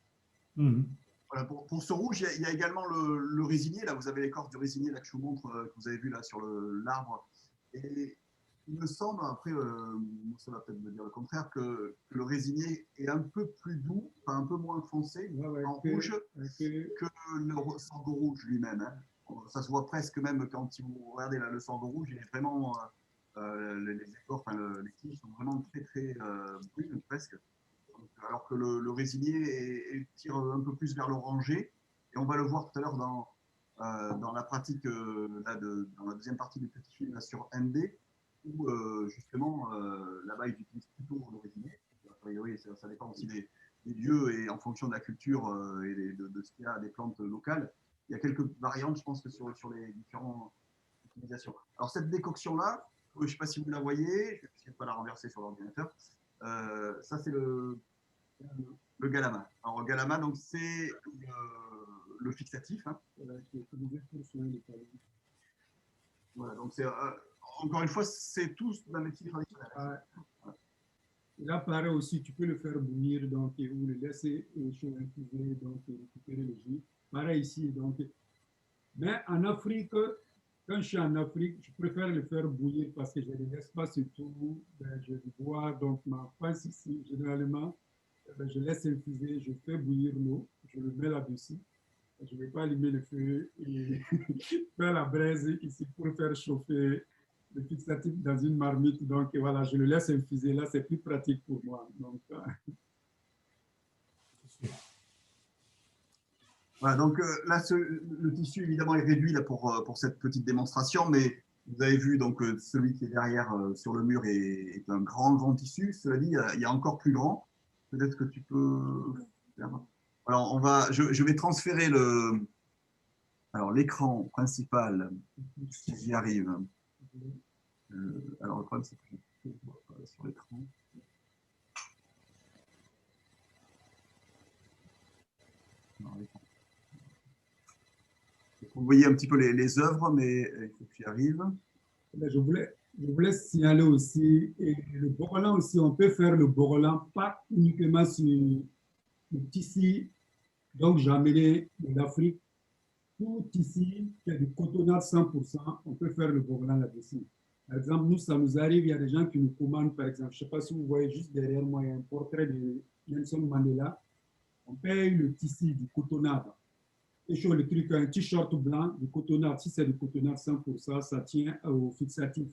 Voilà, pour ce rouge, il y a également le résinier. Là, vous avez l'écorce du résinier là, que je vous montre, que vous avez vu là sur l'arbre. Et il me semble, après, ça va peut-être me dire le contraire, que le résinier est un peu plus doux, enfin un peu moins foncé en rouge que le sango rouge lui-même. Hein. Ça se voit presque même quand vous regardez là, le sango rouge, il est vraiment, les écorces, enfin, les tiges sont vraiment très très brunes presque. Alors que le résinier tire un peu plus vers l'orangé. Et on va le voir tout à l'heure dans la pratique, là, dans la deuxième partie du petit film là, sur ND, où justement, là-bas, ils utilisent plutôt le résinier. A priori, ça dépend aussi des lieux et en fonction de la culture et de ce qu'il y a des plantes locales. Il y a quelques variantes, je pense, que sur les différentes utilisations. Alors, cette décoction-là, je ne sais pas si vous la voyez, je vais essayer de ne pas la renverser sur l'ordinateur. Ça, c'est le galama. Alors, le galama, donc, c'est le fixatif. Hein. Voilà, donc, encore une fois, c'est tous dans les métiers traditionnels. Là, pareil aussi, tu peux le faire bouillir, donc, ou le laisser chaud infuser, donc, récupérer le jus. Pareil ici, donc. Mais en Afrique, quand je suis en Afrique, je préfère le faire bouillir parce que je ne le laisse pas surtout. Je bois donc ma face ici, généralement. Je laisse infuser, je fais bouillir l'eau, je le mets là-dessus. Je ne vais pas allumer le feu et faire la braise ici pour faire chauffer le fixatif dans une marmite. Donc voilà, je le laisse infuser. Là, c'est plus pratique pour moi. Donc, voilà, donc là, le tissu, évidemment, est réduit là, pour cette petite démonstration, mais vous avez vu, donc, celui qui est derrière sur le mur est un grand tissu. Cela dit, il y a encore plus grand. Peut-être que tu peux faire... Alors, je vais transférer l'écran principal, si j'y arrive. Alors, le problème, c'est que je ne vois pas sur l'écran. Vous voyez un petit peu les œuvres, mais il faut que j'y arrive. Je voulais signaler aussi, et le Borolan aussi, on peut faire le Borolan pas uniquement sur le tissu. Donc, j'ai amené de l'Afrique. Tout ici, qui est du cotonnade 100%, on peut faire le Borolan là-dessus. Par exemple, nous, ça nous arrive, il y a des gens qui nous commandent, par exemple, je ne sais pas si vous voyez juste derrière moi, il y a un portrait de Nelson Mandela. On paye le tissu du cotonnade. Et sur le truc, un t-shirt blanc, du cotonnade, si c'est du cotonnade 100%, ça tient au fixatif.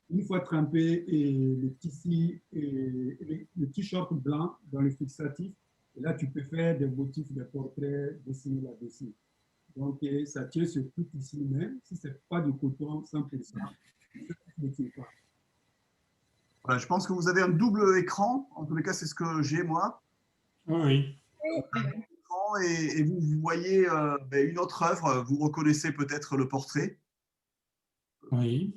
Une fois trempé le tissu et le t-shirt blanc dans le fixatif, et là, tu peux faire des motifs, des portraits dessinés là-dessus. Donc, ça tient sur tout ici, mais si ce n'est pas du coton 100%, ça ne tient pas. Voilà, je pense que vous avez un double écran. En tous les cas, c'est ce que j'ai, moi. Oui. Et vous voyez une autre œuvre. Vous reconnaissez peut-être le portrait. Oui.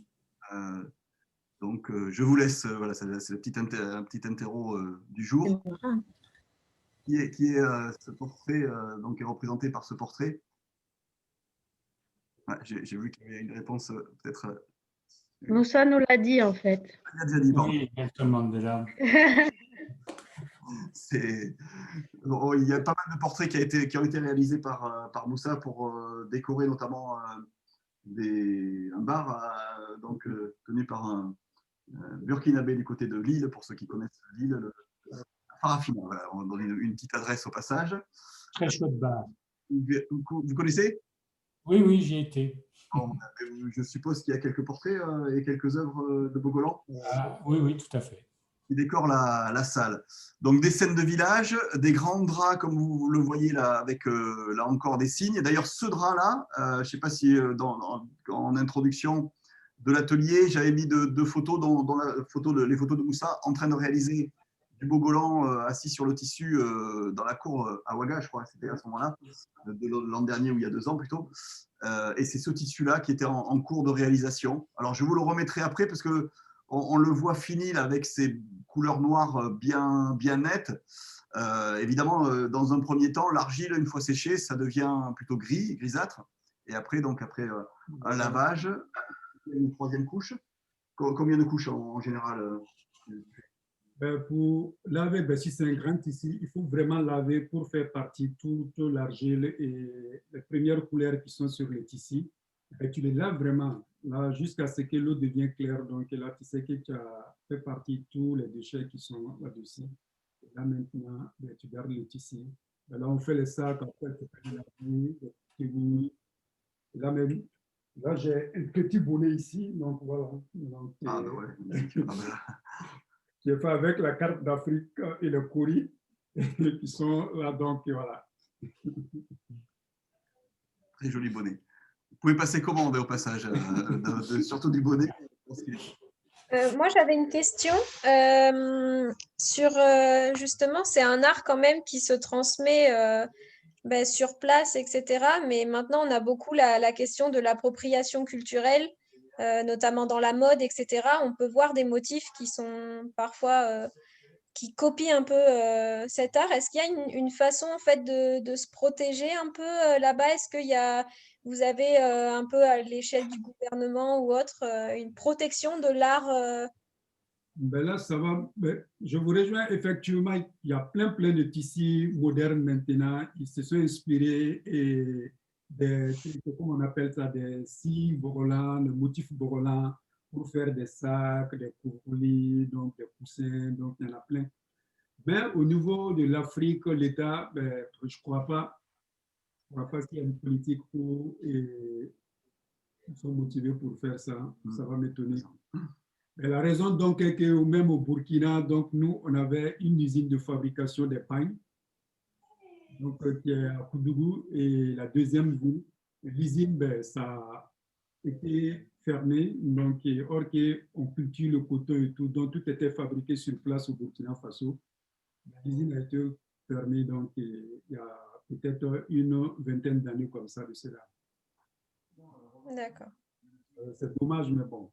Donc, je vous laisse. Voilà, c'est un petit interro du jour. Qui est ce portrait, donc est représenté par ce portrait. Ouais, j'ai vu qu'il y avait une réponse peut-être. Moussa nous l'a dit, en fait. Il a déjà dit, pardon. Oui, Nelson Mandela. Bon, il y a pas mal de portraits qui ont été réalisés par Moussa pour décorer notamment un bar donc, tenu par un Burkinabé du côté de Lille, pour ceux qui connaissent Lille, le Farafina. Voilà, on donne une petite adresse au passage. Très chouette bar. Vous connaissez? Oui, oui, j'y étais. Bon, je suppose qu'il y a quelques portraits et quelques œuvres de Bogolan. Oui, oui, tout à fait. Qui décore la salle. Donc des scènes de village, des grands draps comme vous le voyez là, avec là encore des signes. D'ailleurs, ce drap-là, je ne sais pas si en introduction de l'atelier, j'avais mis deux photos, dont les photos de Moussa en train de réaliser du Bogolan assis sur le tissu dans la cour à Ouaga, je crois, c'était à ce moment-là, de l'an dernier ou il y a 2 ans plutôt. Et c'est ce tissu-là qui était en cours de réalisation. Alors, je vous le remettrai après parce que on le voit fini là, avec ses couleurs noires bien nettes. Évidemment, dans un premier temps, l'argile, une fois séchée, ça devient plutôt grisâtre. Et après, un lavage, une 3e couche. Combien de couches en général? Pour laver, si c'est un grand tissu, il faut vraiment laver pour faire partie toute l'argile et les premières couleurs qui sont sur le tissu. Et tu les laves vraiment là, jusqu'à ce que l'eau devienne claire. Donc là, tu sais que tu as fait partie de tous les déchets qui sont là-dessus. Là, maintenant, tu gardes le tissu. Et là, on fait les sacs, après, tu fais la vie, là, même, là, j'ai un petit bonnet ici. Donc, voilà. Donc, qui est fait avec la carte d'Afrique et le courrier qui sont là. Donc, voilà. Très joli bonnet. Vous pouvez passer commande au passage, surtout du bonnet. Moi, j'avais une question sur justement, c'est un art quand même qui se transmet sur place, etc. Mais maintenant, on a beaucoup la question de l'appropriation culturelle, notamment dans la mode, etc. On peut voir des motifs qui sont parfois qui copient un peu cet art. Est-ce qu'il y a une façon en fait de se protéger un peu là-bas? Est-ce qu'il y a, vous avez un peu à l'échelle du gouvernement ou autre une protection de l'art Là, ça va. Je vous rejoins effectivement. Il y a plein de tissus modernes maintenant. Ils se sont inspirés et comment on appelle ça, des scies Bogolan, des motifs Bogolan pour faire des sacs, des courlis, donc des coussins, donc il y en a plein. Mais au niveau de l'Afrique, l'État, je ne crois pas qu'il y a une politique où ils sont motivés pour faire ça. Ça va m'étonner. Et la raison donc est que même au Burkina, donc nous, on avait une usine de fabrication des pagnes, donc qui est à Koudougou, et la deuxième ville, l'usine, ça a été fermé, donc or qu'on cultive le coton et tout, donc tout était fabriqué sur place au Burkina Faso. L'usine a été fermée donc il y a peut-être une vingtaine d'années comme ça de cela. D'accord. C'est dommage, mais bon.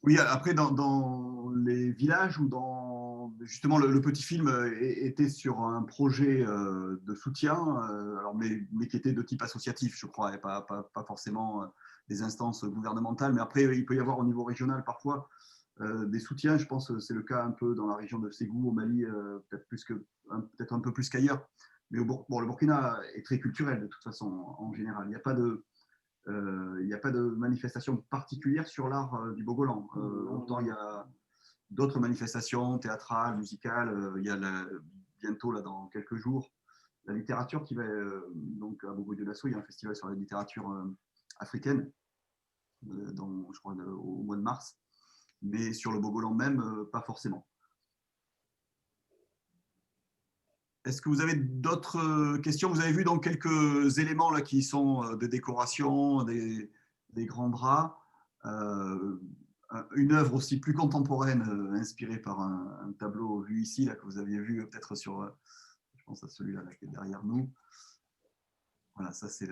Oui, après, dans les villages où justement le petit film était sur un projet de soutien, alors, mais qui était de type associatif, je crois, et pas forcément des instances gouvernementales. Mais après, il peut y avoir au niveau régional parfois des soutiens. Je pense que c'est le cas un peu dans la région de Ségou, au Mali, peut-être un peu plus qu'ailleurs. Mais le Burkina est très culturel de toute façon, en général. Il n'y a pas de manifestation particulière sur l'art du Bogolan. Autant il y a d'autres manifestations théâtrales, musicales. Il y a bientôt, là, dans quelques jours, la littérature qui va donc à Bobo-Dioulasso. Il y a un festival sur la littérature africaine, je crois, au mois de mars. Mais sur le Bogolan même, pas forcément. Est-ce que vous avez d'autres questions? Vous avez vu donc quelques éléments là qui sont des décorations, des grands draps, une œuvre aussi plus contemporaine inspirée par un tableau vu ici là, que vous aviez vu peut-être sur, je pense à celui-là qui est derrière nous. Voilà, ça c'est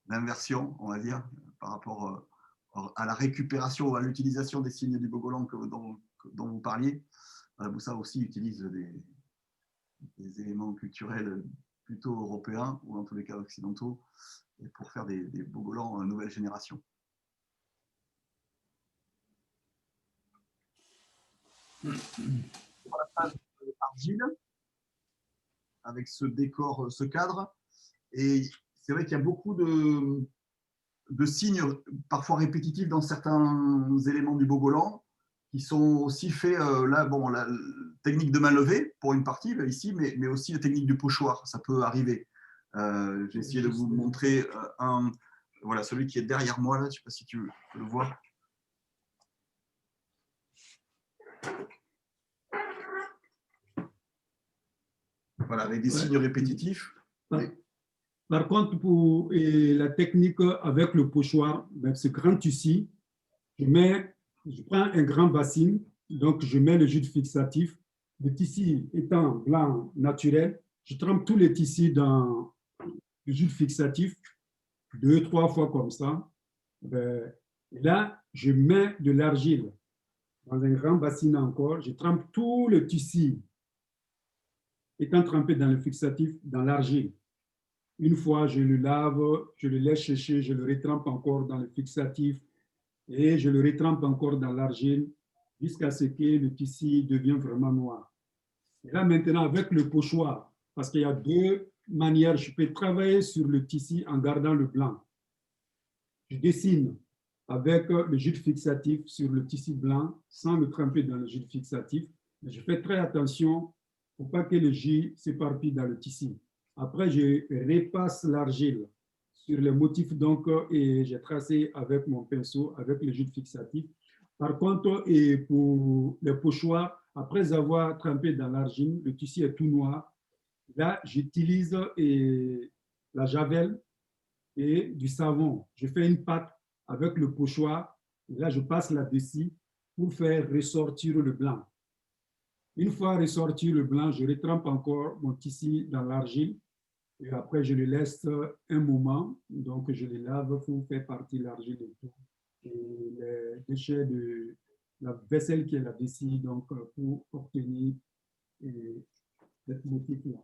l'inversion, on va dire, par rapport à la récupération ou à l'utilisation des signes du Bogolan dont vous parliez. Voilà, Moussa aussi utilise des éléments culturels plutôt européens, ou en tous les cas occidentaux, et pour faire des Bogolans nouvelle génération. Pour la phase argile, avec ce décor, ce cadre, et c'est vrai qu'il y a beaucoup de signes parfois répétitifs dans certains éléments du Bogolan, qui sont aussi faits, là, bon, la technique de main levée pour une partie, là, ici, mais aussi la technique du pochoir, ça peut arriver. J'ai essayé de vous montrer voilà, celui qui est derrière moi, là, je ne sais pas si tu peux le voir. Voilà, avec des signes répétitifs. Par contre, pour la technique avec le pochoir, ce grand tissu, je prends un grand bassin, donc je mets le jus de fixatif. Le tissu étant blanc naturel, je trempe tous les tissus dans le jus de fixatif, 2-3 fois comme ça. Là, je mets de l'argile dans un grand bassin encore. Je trempe tout le tissu étant trempé dans le fixatif, dans l'argile. Une fois, je le lave, je le laisse sécher, je le retrempe encore dans le fixatif et je le retrempe encore dans l'argile jusqu'à ce que le tissu devienne vraiment noir. Et là, maintenant, avec le pochoir, parce qu'il y a deux manières, je peux travailler sur le tissu en gardant le blanc. Je dessine avec le jus de fixatif sur le tissu blanc sans le tremper dans le jus de fixatif. Mais je fais très attention pour pas que le jus s'éparpille dans le tissu. Après, je repasse l'argile sur les motifs donc, et j'ai tracé avec mon pinceau, avec le jus de fixatif. Par contre, et pour les pochoirs, après avoir trempé dans l'argile, le tissu est tout noir. Là, j'utilise la javel et du savon. Je fais une pâte avec le pochoir. Et là, je passe là-dessus pour faire ressortir le blanc. Une fois ressorti le blanc, je retrempe encore mon tissu dans l'argile. Et après, je le laisse un moment. Donc, je le lave pour faire partir l'argile et tout. Et les déchets de la vaisselle qui est là-dessus, donc pour obtenir cette motif-là.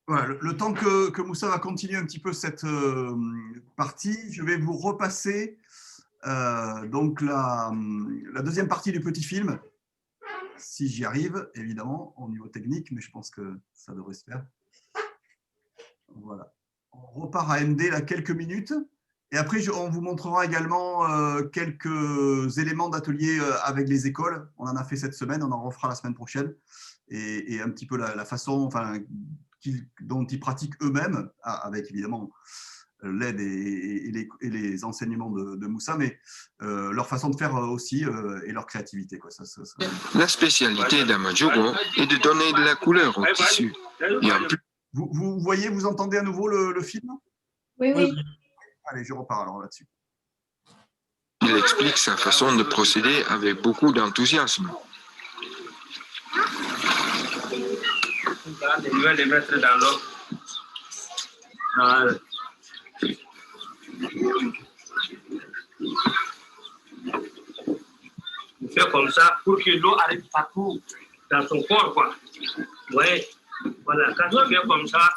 Voilà, le temps que Moussa va continuer un petit peu cette partie, je vais vous repasser donc la deuxième partie du petit film, si j'y arrive, évidemment, au niveau technique, mais je pense que ça devrait se faire. Voilà. On repart à MD là quelques minutes, et après on vous montrera également quelques éléments d'atelier avec les écoles. On en a fait cette semaine, on en refera la semaine prochaine, et un petit peu la façon dont ils pratiquent eux-mêmes, avec évidemment l'aide et les enseignements de Moussa, mais leur façon de faire aussi et leur créativité. Quoi. La spécialité d'Amadjogo est de donner de la couleur au tissu. Et en plus... Vous voyez, vous entendez à nouveau le film? Oui, oui. Allez, je repars alors là-dessus. Il explique sa façon de procéder avec beaucoup d'enthousiasme. Je vais les mettre dans l'eau. Voilà. On fait comme ça pour que l'eau arrive partout dans son corps, quoi. Ouais. Voilà, quand on fait comme ça,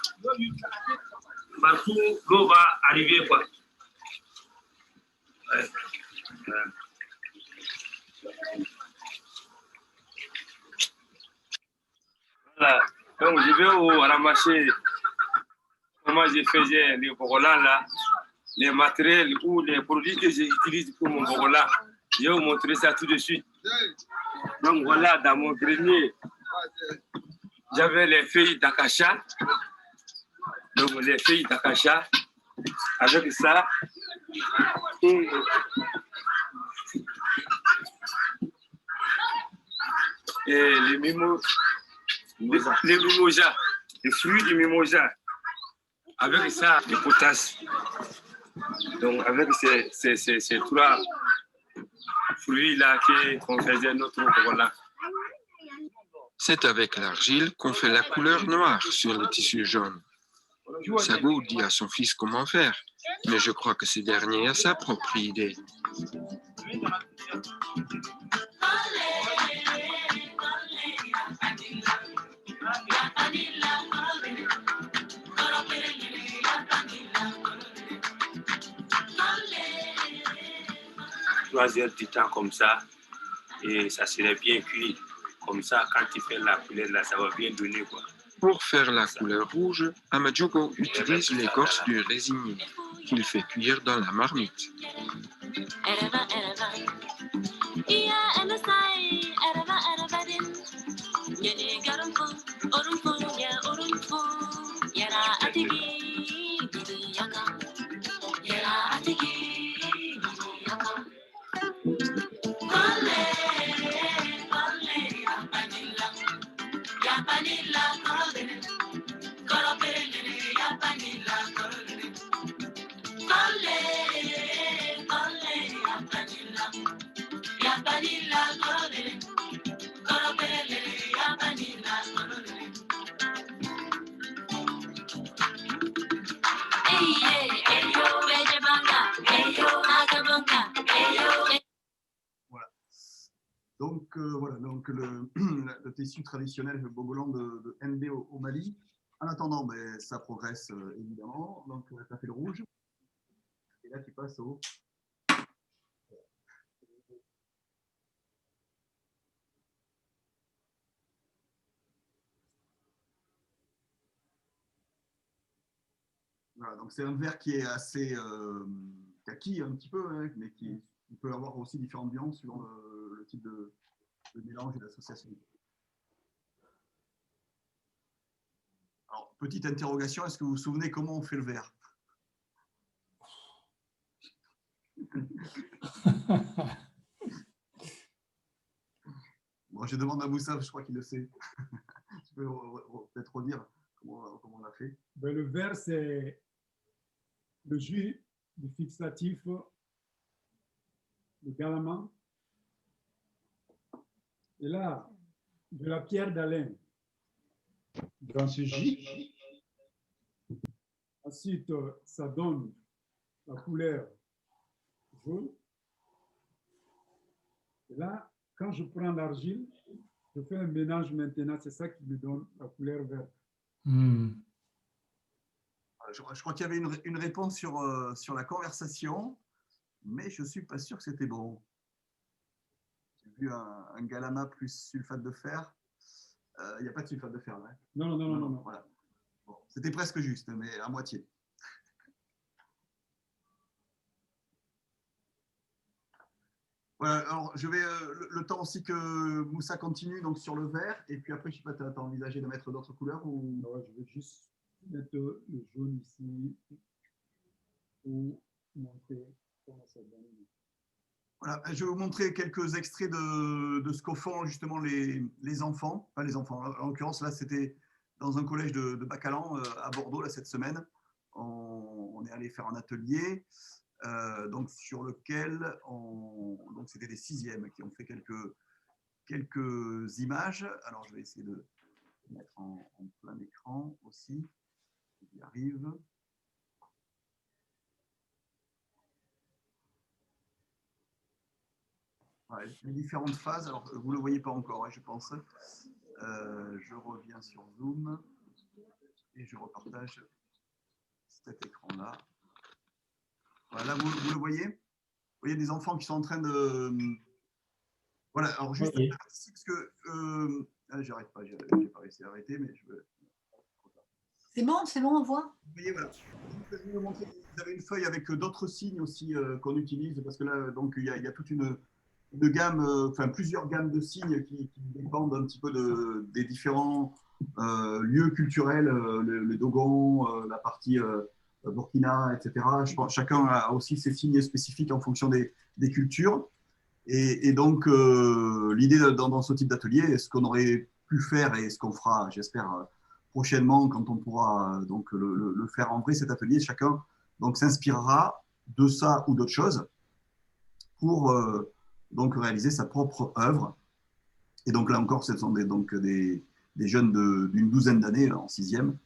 partout l'eau va arriver, quoi. Ouais. Voilà. Donc je vais ramasser comment je faisais les Bogolan là, les matériels ou les produits que j'utilise pour mon Bogolan. Je vais vous montrer ça tout de suite. Donc voilà, dans mon grenier, j'avais les feuilles d'acacia. Donc les feuilles d'acacia, avec ça, et les mimosas, les fruits du mimosa. Avec ça, le potasse. Donc, avec ces trois fruits-là qu'on faisait notre Bogola. C'est avec l'argile qu'on fait la couleur noire sur le tissu jaune. Sago dit à son fils comment faire, mais je crois que ce dernier a sa propre idée. Trois heures du temps comme ça, et ça serait bien cuit. Comme ça, quand tu fais la couleur là, ça va bien donner quoi. Pour faire la couleur rouge, Amadjougo utilise l'écorce du résinier qu'il fait cuire dans la marmite. Voilà. Donc, voilà, donc le tissu traditionnel bogolan de Ndé au Mali. En attendant, ben, ça progresse évidemment. Donc, tu as fait le rouge. Et là, tu passes au... Voilà, donc c'est un vert qui est assez kaki un petit peu, hein, mais qui peut avoir aussi différentes nuances suivant le type de mélange et d'association. Alors, petite interrogation, est-ce que vous vous souvenez comment on fait le vert? Bon, je demande à Moussa, je crois qu'il le sait. Tu peux peut-être redire comment on l'a fait? Ben, le vert, c'est le jus du fixatif de Galama. Et là, de la pierre d'Alain dans ce jus. Ensuite, ça donne la couleur jaune. Et là, quand je prends l'argile, je fais un mélange maintenant, c'est ça qui me donne la couleur verte. Je crois qu'il y avait une réponse sur la conversation, mais je ne suis pas sûr que c'était bon. J'ai vu un galama plus sulfate de fer. Il n'y a pas de sulfate de fer, hein? Non. Voilà. Bon, c'était presque juste, mais à moitié. Voilà, alors je vais le temps aussi que Moussa continue donc sur le vert, et puis après, je ne sais pas, tu as envisagé de mettre d'autres couleurs ou... Non, je vais juste mettre le jaune ici pour montrer comment ça donne. Voilà, je vais vous montrer quelques extraits de ce qu'au font justement les enfants. Enfin, les enfants, en l'occurrence, là, c'était dans un collège de Bacalan à Bordeaux, là, cette semaine. On est allé faire un atelier donc, sur lequel donc c'était des sixièmes qui ont fait quelques images. Alors, je vais essayer de mettre en plein écran aussi. J'y arrive. Ouais, les différentes phases, alors vous ne le voyez pas encore, hein, je pense. Je reviens sur Zoom et je repartage cet écran-là. Voilà, vous le voyez? Vous voyez des enfants qui sont en train de... Voilà, alors juste oui. parce que... j'arrête pas, j'ai pas réussi à arrêter, mais je veux... C'est bon, on voit. Vous voyez, voilà. Je vais vous montrer, vous avez une feuille avec d'autres signes aussi qu'on utilise, parce que là, donc, il y a toute une gamme, enfin plusieurs gammes de signes qui dépendent un petit peu des différents lieux culturels, le Dogon, la partie Burkina, etc. Je pense chacun a aussi ses signes spécifiques en fonction des cultures. Et donc, l'idée dans ce type d'atelier, ce qu'on aurait pu faire et ce qu'on fera, j'espère, prochainement, quand on pourra donc le faire en vrai, cet atelier, chacun donc s'inspirera de ça ou d'autres choses pour donc réaliser sa propre œuvre. Et donc là encore, ce sont des jeunes d'une douzaine d'années, en sixième,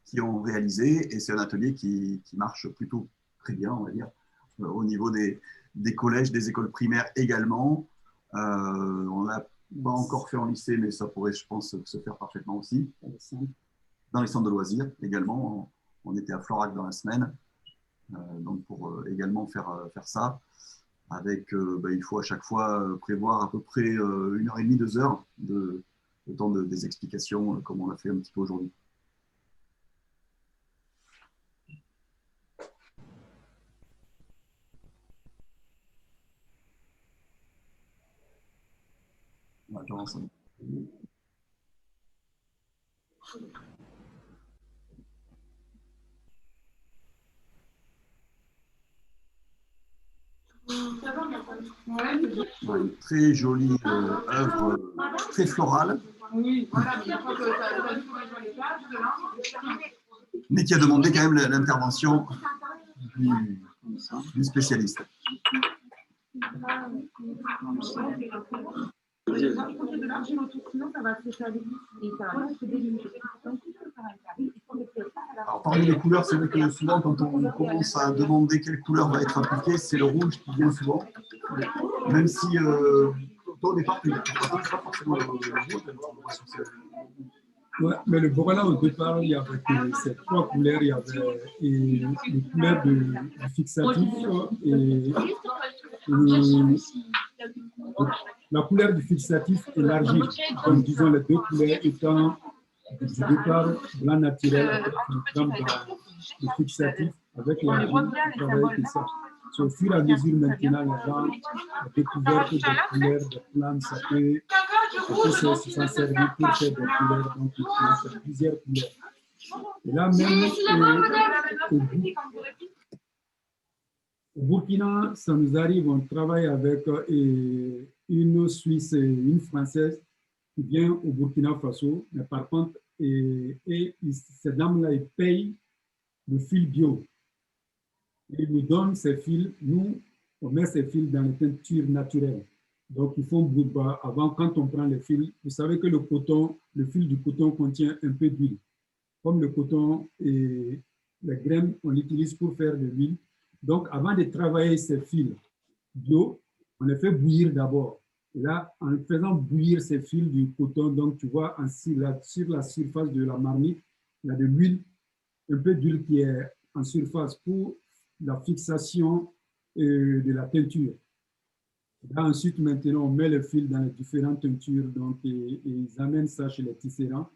qui ont réalisé, et c'est un atelier qui marche plutôt très bien, on va dire, au niveau des collèges, des écoles primaires également. On l'a pas encore fait en lycée, mais ça pourrait, je pense, se faire parfaitement aussi. Dans les centres de loisirs également. On était à Florac dans la semaine, donc pour également faire ça. Avec, il faut à chaque fois prévoir à peu près 1h30, 2 heures le temps des explications, comme on l'a fait un petit peu aujourd'hui. Une très jolie œuvre, très florale, mais qui a demandé quand même l'intervention du spécialiste. Alors, parmi les couleurs, c'est vrai que souvent, quand on commence à demander quelle couleur va être appliquée, c'est le rouge qui vient souvent. Même si, au départ, tu ne pas forcément le rouge. Ouais, mais le Borola, au départ, il y avait ces trois couleurs. Il y avait les couleurs du fixatif et la couleur du fixatif et l'argile. Donc, disons, les deux couleurs étant du départ blanc naturel avec une trempe de fixatif avec l'argile qui travaille comme ça. C'est au fur et à mesure maintenant, les gens ont découvert que des couleurs, des plantes, ça peut s'en servir pour faire des couleurs, donc il faut faire plusieurs couleurs. Et là même, au Burkina, ça nous arrive, on travaille avec une Suisse et une Française qui vient au Burkina Faso, mais par contre, ces dames-là, ils payent le fil bio. Et ils nous donnent ces fils, nous, on met ces fils dans les teintures naturelles. Donc, ils font bout de bas. Avant, quand on prend les fils, vous savez que le fil du coton contient un peu d'huile. Comme le coton et les graines, on l'utilise pour faire de l'huile. Donc, avant de travailler ces fils bio, on les fait bouillir d'abord. Et là, en faisant bouillir ces fils du coton, donc tu vois, sur la surface de la marmite, il y a de l'huile, un peu d'huile qui est en surface pour la fixation de la teinture. Là, ensuite, maintenant, on met le fil dans les différentes teintures, donc, et ils amènent ça chez les tisserands.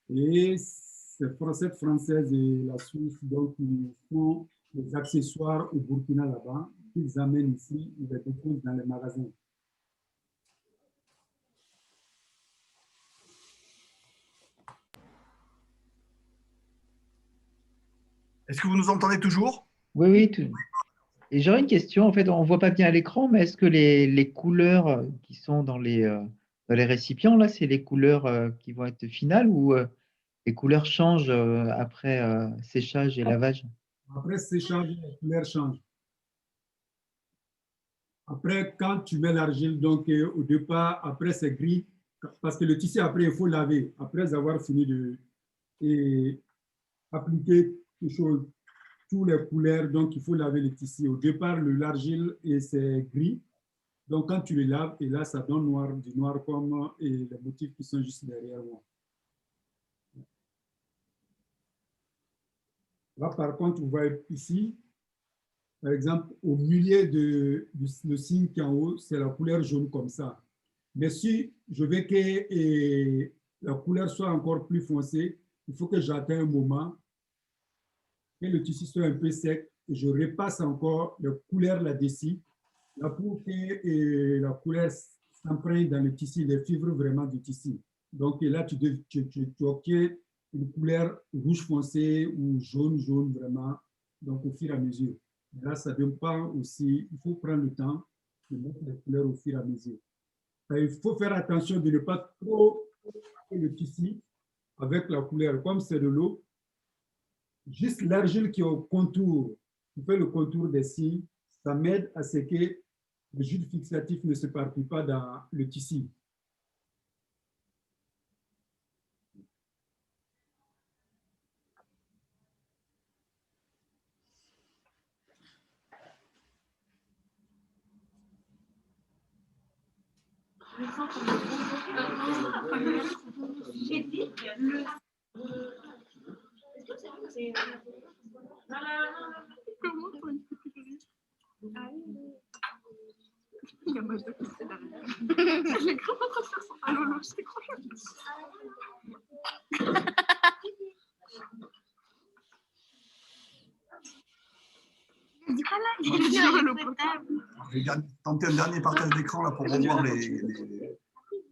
Et cette Française et la Suisse, donc, ils font des accessoires au Burkina là-bas, qu'ils amènent ici, ils les déposent dans les magasins. Est-ce que vous nous entendez toujours? Oui, oui. Et j'aurais une question. En fait, on ne voit pas bien à l'écran, mais est-ce que les couleurs qui sont dans les récipients, là, c'est les couleurs qui vont être finales ou les couleurs changent après séchage et lavage? Après séchage, les couleurs changent. Après, quand tu mets l'argile, donc au départ, après c'est gris, parce que le tissu, après, il faut laver. Après avoir fini de appliquer quelque chose, toutes les couleurs, donc il faut laver le tissu. Au départ, l'argile, c'est gris. Donc, quand tu le laves, et là, ça donne noir, du noir comme les motifs qui sont juste derrière moi. Là, par contre, vous voyez ici, par exemple, au milieu le signe qui est en haut, c'est la couleur jaune comme ça. Mais si je veux que la couleur soit encore plus foncée, il faut que j'atteigne un moment, que le tissu soit un peu sec, et je repasse encore la couleur là-dessus, là pour que la couleur s'imprègne dans le tissu, les fibres vraiment du tissu. Donc là, tu obtiens une couleur rouge foncé ou jaune vraiment, donc au fur et à mesure. Là, ça ne donne pas aussi, il faut prendre le temps de mettre les couleurs au fur et à mesure. Il faut faire attention de ne pas trop le tissu avec la couleur. Comme c'est de l'eau, juste l'argile qui est au contour, qui fait le contour des signes, ça m'aide à ce que le jus fixatif ne se partit pas dans le tissu. Je vais tenter un dernier partage d'écran là pour revoir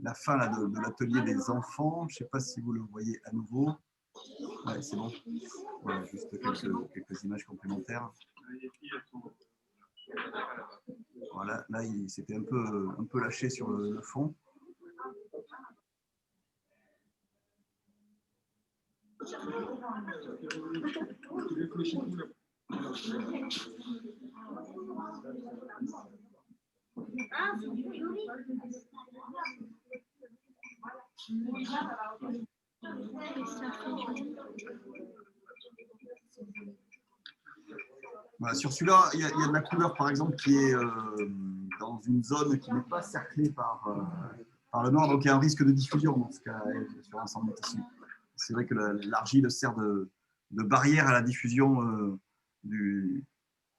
la fin là, de l'atelier des enfants. Je ne sais pas si vous le voyez à nouveau. Ouais, c'est bon. Voilà, juste quelques images complémentaires. Voilà, là, il s'était un peu lâché sur le fond. Voilà, sur celui-là, il y a de la couleur, par exemple, qui est dans une zone qui n'est pas cerclée par le noir, donc il y a un risque de diffusion dans ce cas sur l'ensemble du tissu. C'est vrai que l'argile sert de barrière à la diffusion de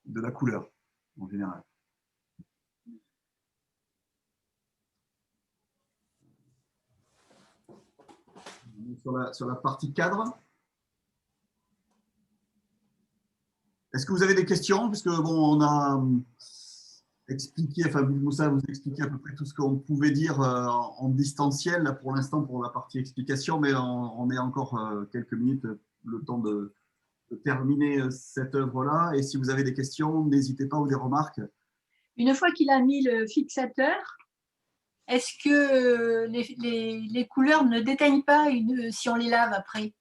la couleur, en général. Sur la partie cadre. Est-ce que vous avez des questions? Puisque bon, on a expliqué, enfin Moussa vous expliqué à peu près tout ce qu'on pouvait dire en distanciel là, pour l'instant pour la partie explication, mais on est encore quelques minutes, le temps de terminer cette œuvre-là. Et si vous avez des questions, n'hésitez pas ou des remarques. Une fois qu'il a mis le fixateur, est-ce que les couleurs ne déteignent pas si on les lave après?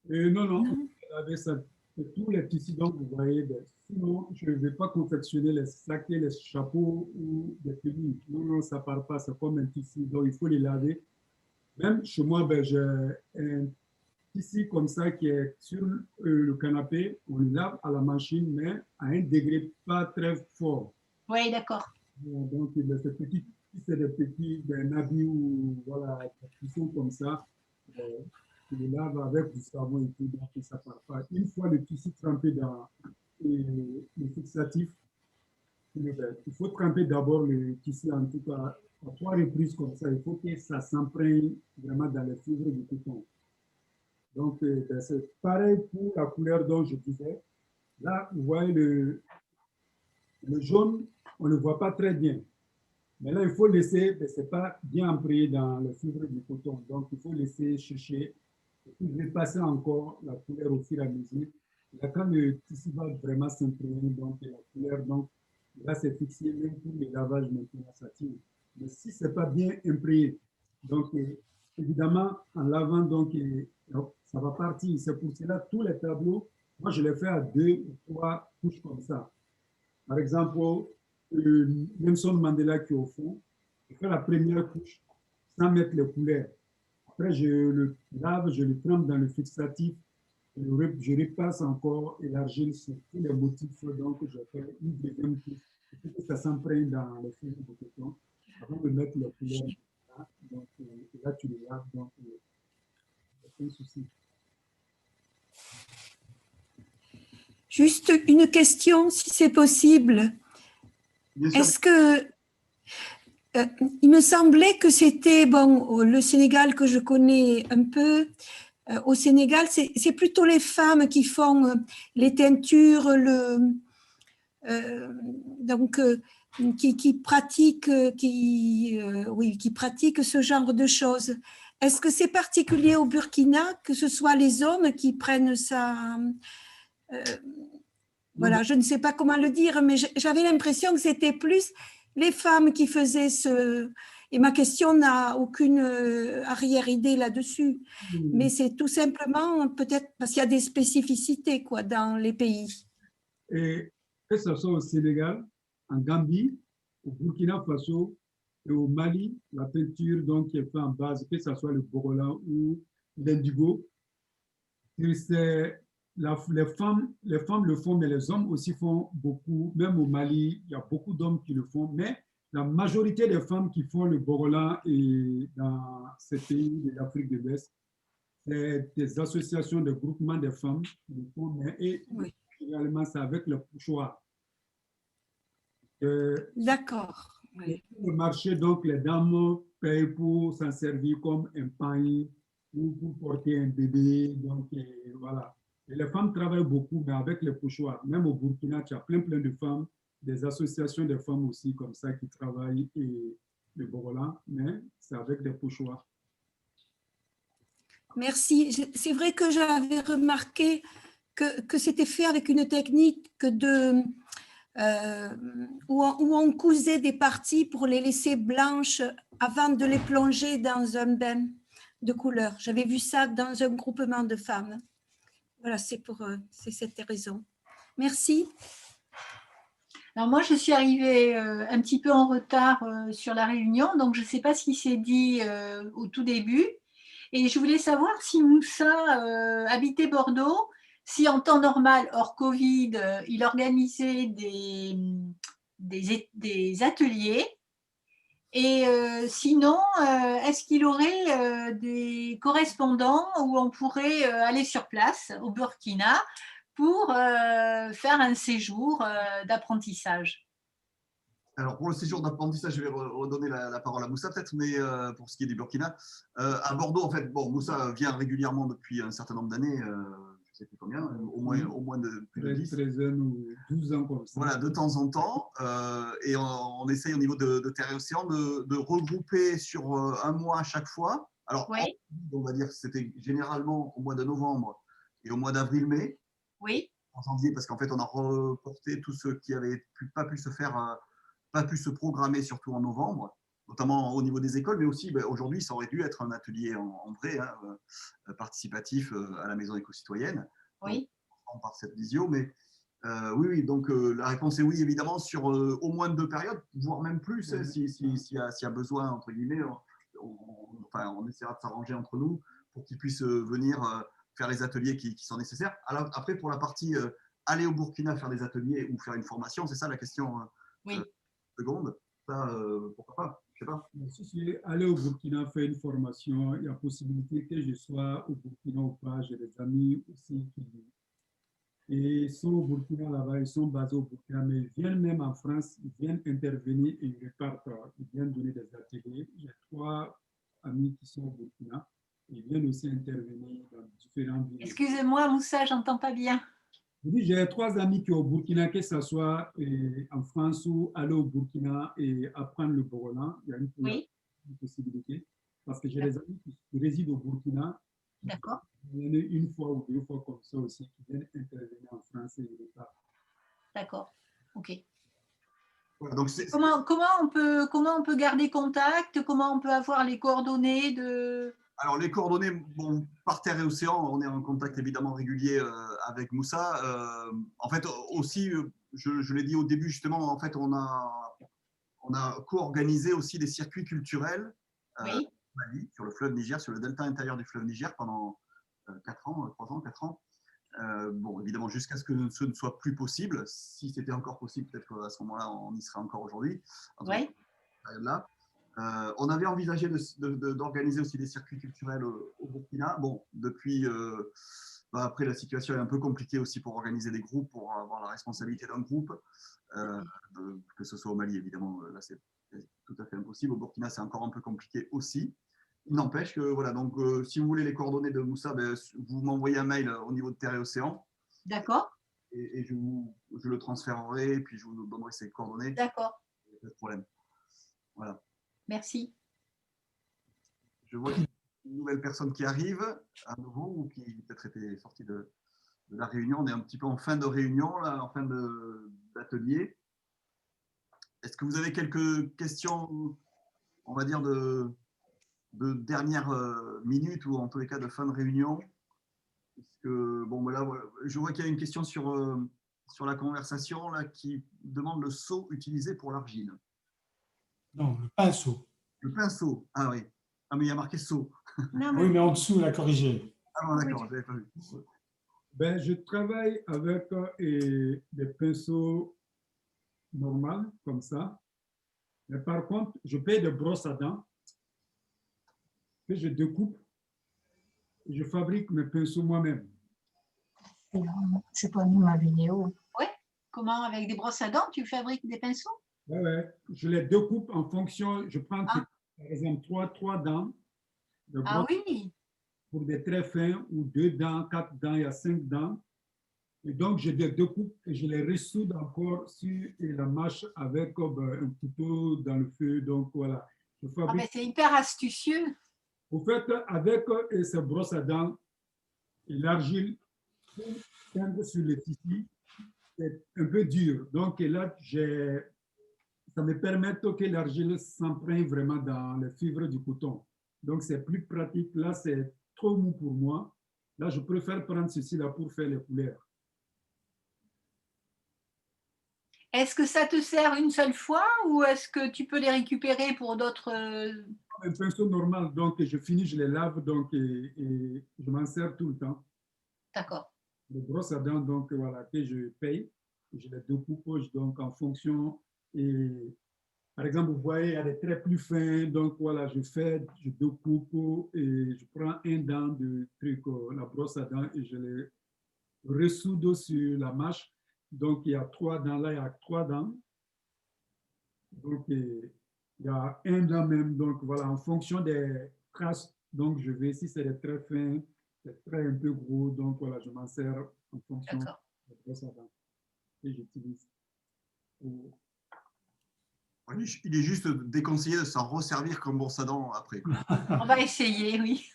Non, non. Avec ça, tous les tissus dont vous voyez, sinon je ne vais pas confectionner les sacs, les chapeaux ou des tenues. Non, non, ça ne part pas, c'est comme un tissu, donc il faut les laver. Même chez moi, j'ai un tissu comme ça qui est sur le canapé, on le lave à la machine, mais à un degré pas très fort. Oui, d'accord. Donc, ces petits, c'est des petits habits ou voilà, qui sont comme ça. Tu le laves avec du savon et tout, donc ça ne part pas. Une fois le tissu trempé dans le fixatif, il faut tremper d'abord le tissu en tout cas à 3 reprises comme ça. Il faut que ça s'imprègne vraiment dans les fibres du coton. Donc, c'est pareil pour la couleur dont je disais. Là, vous voyez le jaune, on ne le voit pas très bien. Mais là, il faut laisser, ce n'est pas bien imprégné dans les fibres du coton. Donc, il faut laisser chercher. Et puis, je vais passer encore la couleur au fur et à mesure. Là, quand le tissu va vraiment s'imprégner, donc la couleur, donc là, c'est fixé, même pour le lavage maintenant, ça tire. Mais si ce n'est pas bien imprégné, donc évidemment, en lavant, donc, ça va partir. C'est pour cela, tous les tableaux, moi, je les fais à 2 ou 3 couches comme ça. Par exemple, Nelson Mandela qui est au fond, je fais la première couche sans mettre les couleurs. Après, je le lave, je le trempe dans le fixatif, je repasse encore et l'argile sur tous les motifs. Donc, je fais une deuxième couche. Il faut que ça s'imprègne dans le fil de coton avant de mettre les couleurs. Donc, là, tu les laves, donc aucun souci. Juste une question, si c'est possible. Est-ce que il me semblait que c'était, bon, le Sénégal que je connais un peu, au Sénégal, c'est plutôt les femmes qui font les teintures, donc qui pratiquent ce genre de choses. Est-ce que c'est particulier au Burkina, que ce soit les hommes qui prennent ça, Voilà, je ne sais pas comment le dire, mais j'avais l'impression que c'était plus les femmes qui faisaient ce… Et ma question n'a aucune arrière-idée là-dessus. Mais c'est tout simplement peut-être parce qu'il y a des spécificités quoi, dans les pays. Et que ce soit au Sénégal, en Gambie, au Burkina Faso et au Mali, la peinture donc, qui est faite en base, que ce soit le borolan ou l'indigo, les femmes le font, mais les hommes aussi font beaucoup. Même au Mali, il y a beaucoup d'hommes qui le font, mais la majorité des femmes qui font le borolan et dans ces pays de l'Afrique de l'Ouest, c'est des associations de groupements de femmes qui le font, mais réellement c'est avec le pochoir. D'accord. Le marché, donc les dames payent pour s'en servir comme un pain ou pour porter un bébé. Donc voilà. Et les femmes travaillent beaucoup, mais avec les pochoirs. Même au Burkina, tu as plein de femmes, des associations de femmes aussi comme ça qui travaillent et le borolan, mais c'est avec des pochoirs. Merci. C'est vrai que j'avais remarqué que c'était fait avec une technique où on cousait des parties pour les laisser blanches avant de les plonger dans un bain de couleur. J'avais vu ça dans un groupement de femmes. Voilà, c'est cette raison. Merci. Alors moi, je suis arrivée un petit peu en retard sur la réunion, donc je ne sais pas ce qui s'est dit au tout début. Et je voulais savoir si Moussa habitait Bordeaux, si en temps normal, hors Covid, il organisait des ateliers. Et sinon, est-ce qu'il aurait des correspondants où on pourrait aller sur place au Burkina pour faire un séjour d'apprentissage? Alors, pour le séjour d'apprentissage, je vais redonner la parole à Moussa peut-être, mais pour ce qui est du Burkina, à Bordeaux, en fait, bon, Moussa vient régulièrement depuis un certain nombre d'années, je ne sais plus combien, au moins de plus de 10. 13 ans ou 12 ans comme ça. Voilà, de temps en temps, et on essaye au niveau de Terre et Océan de regrouper sur un mois à chaque fois. Alors, on va dire que c'était généralement au mois de novembre et au mois d'avril-mai. Oui. En janvier, parce qu'en fait, on a reporté tous ceux qui n'avaient pas pu se faire, pas pu se programmer, surtout en novembre, notamment au niveau des écoles, mais aussi aujourd'hui, ça aurait dû être un atelier en vrai, hein, participatif à la Maison éco-citoyenne. Oui. Donc, par cette visio, mais oui, donc la réponse est oui, évidemment, sur au moins 2 périodes, voire même plus, hein, s'il y a besoin, entre guillemets, on essaiera de s'arranger entre nous pour qu'ils puissent venir faire les ateliers qui sont nécessaires. Alors, après, pour la partie aller au Burkina faire des ateliers ou faire une formation, c'est ça la question seconde. Ça, pourquoi pas? Je sais pas. Si je suis allé au Burkina faire une formation, il y a possibilité que je sois au Burkina ou pas. J'ai des amis aussi qui sont au Burkina là-bas, ils sont basés au Burkina, mais ils viennent même en France, ils viennent intervenir et ils repartent. Ils viennent donner des ateliers. J'ai 3 amis qui sont au Burkina. Ils viennent aussi intervenir dans différents villes. Excusez-moi, Moussa, j'entends pas bien. J'ai 3 amis qui sont au Burkina, que ce soit en France ou aller au Burkina et apprendre le borolan. Il y a une possibilité. Parce que j'ai des amis qui résident au Burkina. D'accord. Il y en a une fois ou 2 fois comme ça aussi qui viennent intervenir en France et ils repartent. D'accord. OK. Voilà, donc comment on peut garder contact? Comment on peut avoir les coordonnées de… Alors, les coordonnées, bon, par Terre et Océan, on est en contact évidemment régulier avec Moussa. En fait, aussi, je l'ai dit au début, justement, en fait, on a co-organisé aussi des circuits culturels au Mali, sur le fleuve Niger, sur le delta intérieur du fleuve Niger pendant 4 ans, 3 ans, 4 ans. Bon, évidemment, jusqu'à ce que ce ne soit plus possible. Si c'était encore possible, peut-être qu'à ce moment-là, on y serait encore aujourd'hui. Oui. Là. On avait envisagé d'organiser aussi des circuits culturels au Burkina. Bon, depuis, après, la situation est un peu compliquée aussi pour organiser des groupes, pour avoir la responsabilité d'un groupe, que ce soit au Mali, évidemment, là, c'est tout à fait impossible. Au Burkina, c'est encore un peu compliqué aussi. Il n'empêche que, voilà, donc, si vous voulez les coordonnées de Moussa, vous m'envoyez un mail au niveau de Terre et Océan. D'accord. Et je le transférerai, et puis je vous donnerai ses coordonnées. D'accord. Pas de problème. Voilà. Merci. Je vois qu'il y a une nouvelle personne qui arrive à nouveau ou qui peut-être était sortie de la réunion. On est un petit peu en fin de réunion, là, en fin d'atelier. Est-ce que vous avez quelques questions, on va dire, de dernière minute ou en tous les cas de fin de réunion? Bon, voilà, je vois qu'il y a une question sur la conversation là, qui demande le seau utilisé pour l'argile. Non, le pinceau. Le pinceau, ah oui. Ah, mais il y a marqué seau. Oui, mais en dessous, il a corrigé. Ah bon, d'accord, je n'avais pas vu. Ben, je travaille avec des pinceaux normaux, comme ça. Mais par contre, je paye des brosses à dents que je découpe et je fabrique mes pinceaux moi-même. Je peux animer ma vidéo. Oui. Comment, avec des brosses à dents, tu fabriques des pinceaux? Oui, je les découpe en fonction. Je prends, par exemple, trois dents. Ah oui. Pour des traits fins, ou 2 dents, 4 dents, il y a 5 dents. Et donc, je les découpe et je les ressoude encore sur la mâche avec un couteau dans le feu. Donc, voilà. Ah, mais c'est hyper astucieux. Au fait, avec ces brosses à dents et l'argile, pour teindre sur le tissu, c'est un peu dur. Donc, là, ça me permet que l'argile s'imprègne vraiment dans les fibres du coton. Donc, c'est plus pratique. Là, c'est trop mou pour moi. Là, je préfère prendre ceci là pour faire les couleurs. Est-ce que ça te sert une seule fois ou est-ce que tu peux les récupérer pour d'autres… Un pinceau normal, donc je finis, je les lave donc, et je m'en sers tout le temps. D'accord. Les brosses à dents, donc voilà, que je paye, je les découpe donc, en fonction. Et, par exemple, vous voyez, il y a des traits plus fins, donc voilà, je découpe et je prends un dent de truc, la brosse à dents, et je les ressoude sur la mâche. Donc, il y a 3 dents là, il y a 3 dents. Donc, il y a un dent même. Donc, voilà, en fonction des traces, donc je vais, si c'est des traits fins, des traits un peu gros, donc voilà, je m'en sers en fonction des brosses à dents que j'utilise. Il est juste déconseillé de s'en resservir comme brosse à dents après. On va essayer, oui.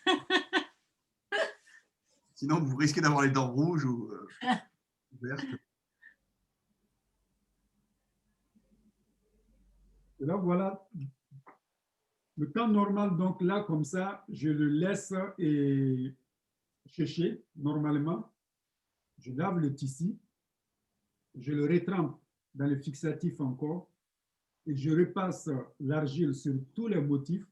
Sinon, vous risquez d'avoir les dents rouges ou vertes. Et là, voilà, le temps normal, donc là, comme ça, je le laisse sécher normalement. Je lave le tissu, je le retrempe dans le fixatif encore, et je repasse l'argile sur tous les motifs.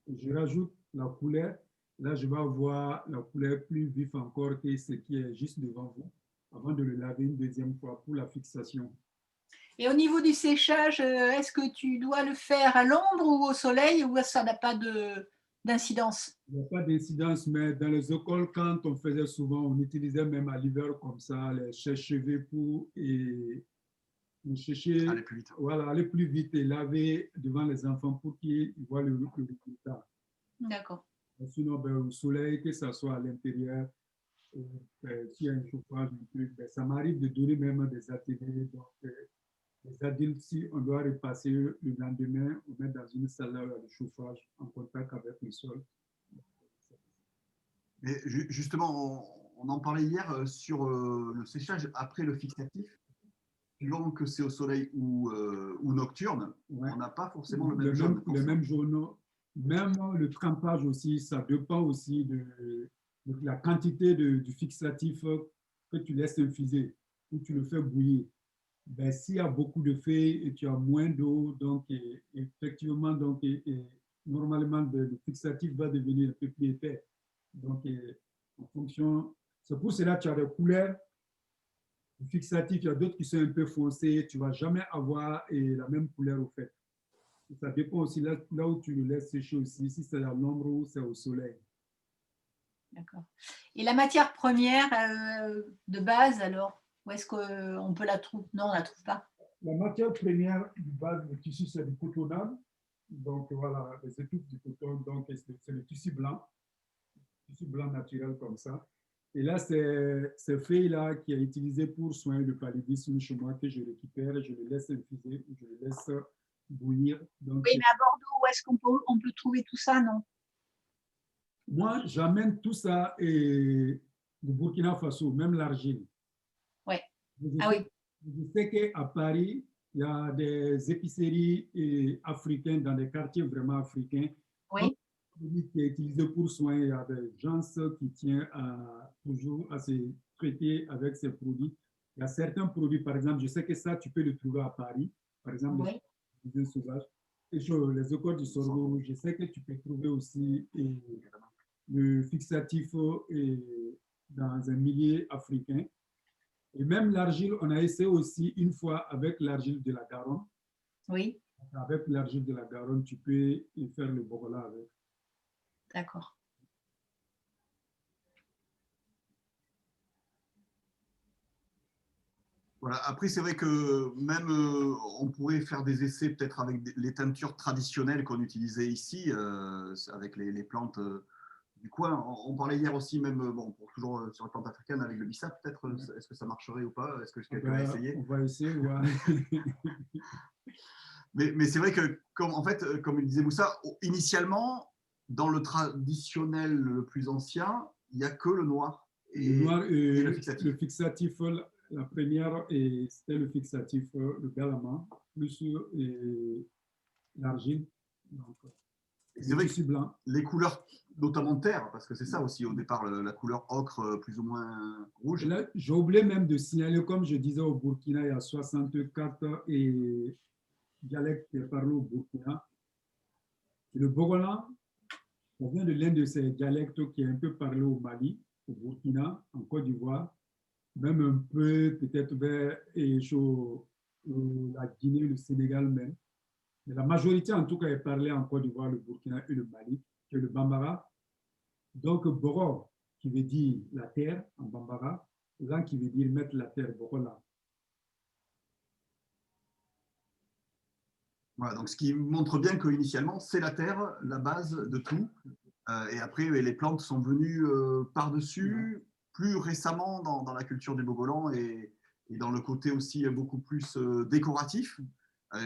Et je rajoute la couleur. Là, je vais avoir la couleur plus vive encore que ce qui est juste devant vous, avant de le laver une deuxième fois pour la fixation. Et au niveau du séchage, est-ce que tu dois le faire à l'ombre ou au soleil ou ça n'a pas d'incidence? Il n'y a pas d'incidence, mais dans les écoles, quand on faisait souvent, on utilisait même à l'hiver comme ça, les sèche-cheveux pour chercher, aller plus vite. Voilà, aller plus vite et laver devant les enfants pour qu'ils voient le résultat. D'accord. Sinon, au soleil, que ce soit à l'intérieur, s'il y a un chauffage, ça m'arrive de donner même des ateliers. Donc, les adultes, si on doit repasser le lendemain, on met dans une salle là, de chauffage en contact avec le sol. Mais justement, on en parlait hier sur le séchage après le fixatif. Suivant que c'est au soleil ou nocturne, on n'a pas forcément le même jaune. Le même jaune. Même le trempage aussi, ça dépend aussi de la quantité du fixatif que tu laisses infuser ou tu le fais bouillir. Ben, s'il y a beaucoup de feuilles et tu as moins d'eau, donc effectivement, donc, normalement, le fixatif va devenir un peu plus épais. Donc, en fonction, c'est pour cela que tu as des couleurs. Le fixatif, il y a d'autres qui sont un peu foncés, tu ne vas jamais avoir la même couleur au fait. Et ça dépend aussi là où tu le laisses sécher aussi, si c'est à l'ombre ou c'est au soleil. D'accord. Et la matière première de base, alors, où est-ce qu'on peut la trouver? Non, on ne la trouve pas. La matière première de base, le tissu, c'est du cotonnade. Donc voilà, les étouffes du coton, donc c'est le tissu blanc naturel comme ça. Et là, c'est ces feuilles-là qui est utilisé pour soigner le paludisme chez moi que je récupère, je le laisse infuser, je le laisse bouillir. Donc, oui, mais à Bordeaux, où est-ce qu'on peut trouver tout ça, non? Moi, j'amène tout ça et du Burkina Faso, même l'argile. Ouais. Je Ah sais, oui. je sais qu'à Paris, il y a des épiceries africaines dans des quartiers vraiment africains. Oui. Qui est utilisé pour soins. Il y a des gens qui tiennent toujours à se traiter avec ces produits. Il y a certains produits, par exemple, je sais que ça, tu peux le trouver à Paris, par exemple, Oui. les sauvages. Et les écoles du sorgho, je sais que tu peux trouver aussi le fixatif dans un milieu africain. Et même l'argile, on a essayé aussi une fois avec l'argile de la Garonne. Oui. Avec l'argile de la Garonne, tu peux faire le bogola avec. D'accord. Voilà. Après, c'est vrai que même on pourrait faire des essais peut-être avec les teintures traditionnelles qu'on utilisait ici, avec les plantes du coin. On parlait hier aussi, même bon, toujours sur les plantes africaines, avec le bissap, peut-être. Est-ce que ça marcherait ou pas? Est-ce que quelqu'un a essayé? On va essayer, ouais. Mais c'est vrai que, en fait, comme il disait Moussa, initialement, dans le traditionnel le plus ancien, il n'y a que le noir Le noir et le fixatif. Le fixatif, la première, c'était le fixatif, le galama, plus l'argile. C'est vrai que blanc. Les couleurs, notamment terre, parce que c'est ça aussi au départ, la couleur ocre plus ou moins rouge. Là, j'ai oublié même de signaler, comme je disais au Burkina, il y a 64 dialectes qui parlent au Burkina. Le bogolan, ça vient de l'un de ces dialectes qui est un peu parlé au Mali, au Burkina, en Côte d'Ivoire, même un peu peut-être vers la Guinée, le Sénégal même. Mais la majorité, en tout cas, est parlée en Côte d'Ivoire, le Burkina et le Mali, qui est le Bambara. Donc, Boro, qui veut dire la terre en Bambara, Lan qui veut dire mettre la terre, Borola. Voilà, donc ce qui montre bien qu'initialement, c'est la terre, la base de tout. Et après, les plantes sont venues par-dessus, plus récemment dans la culture du Bogolan et dans le côté aussi beaucoup plus décoratif.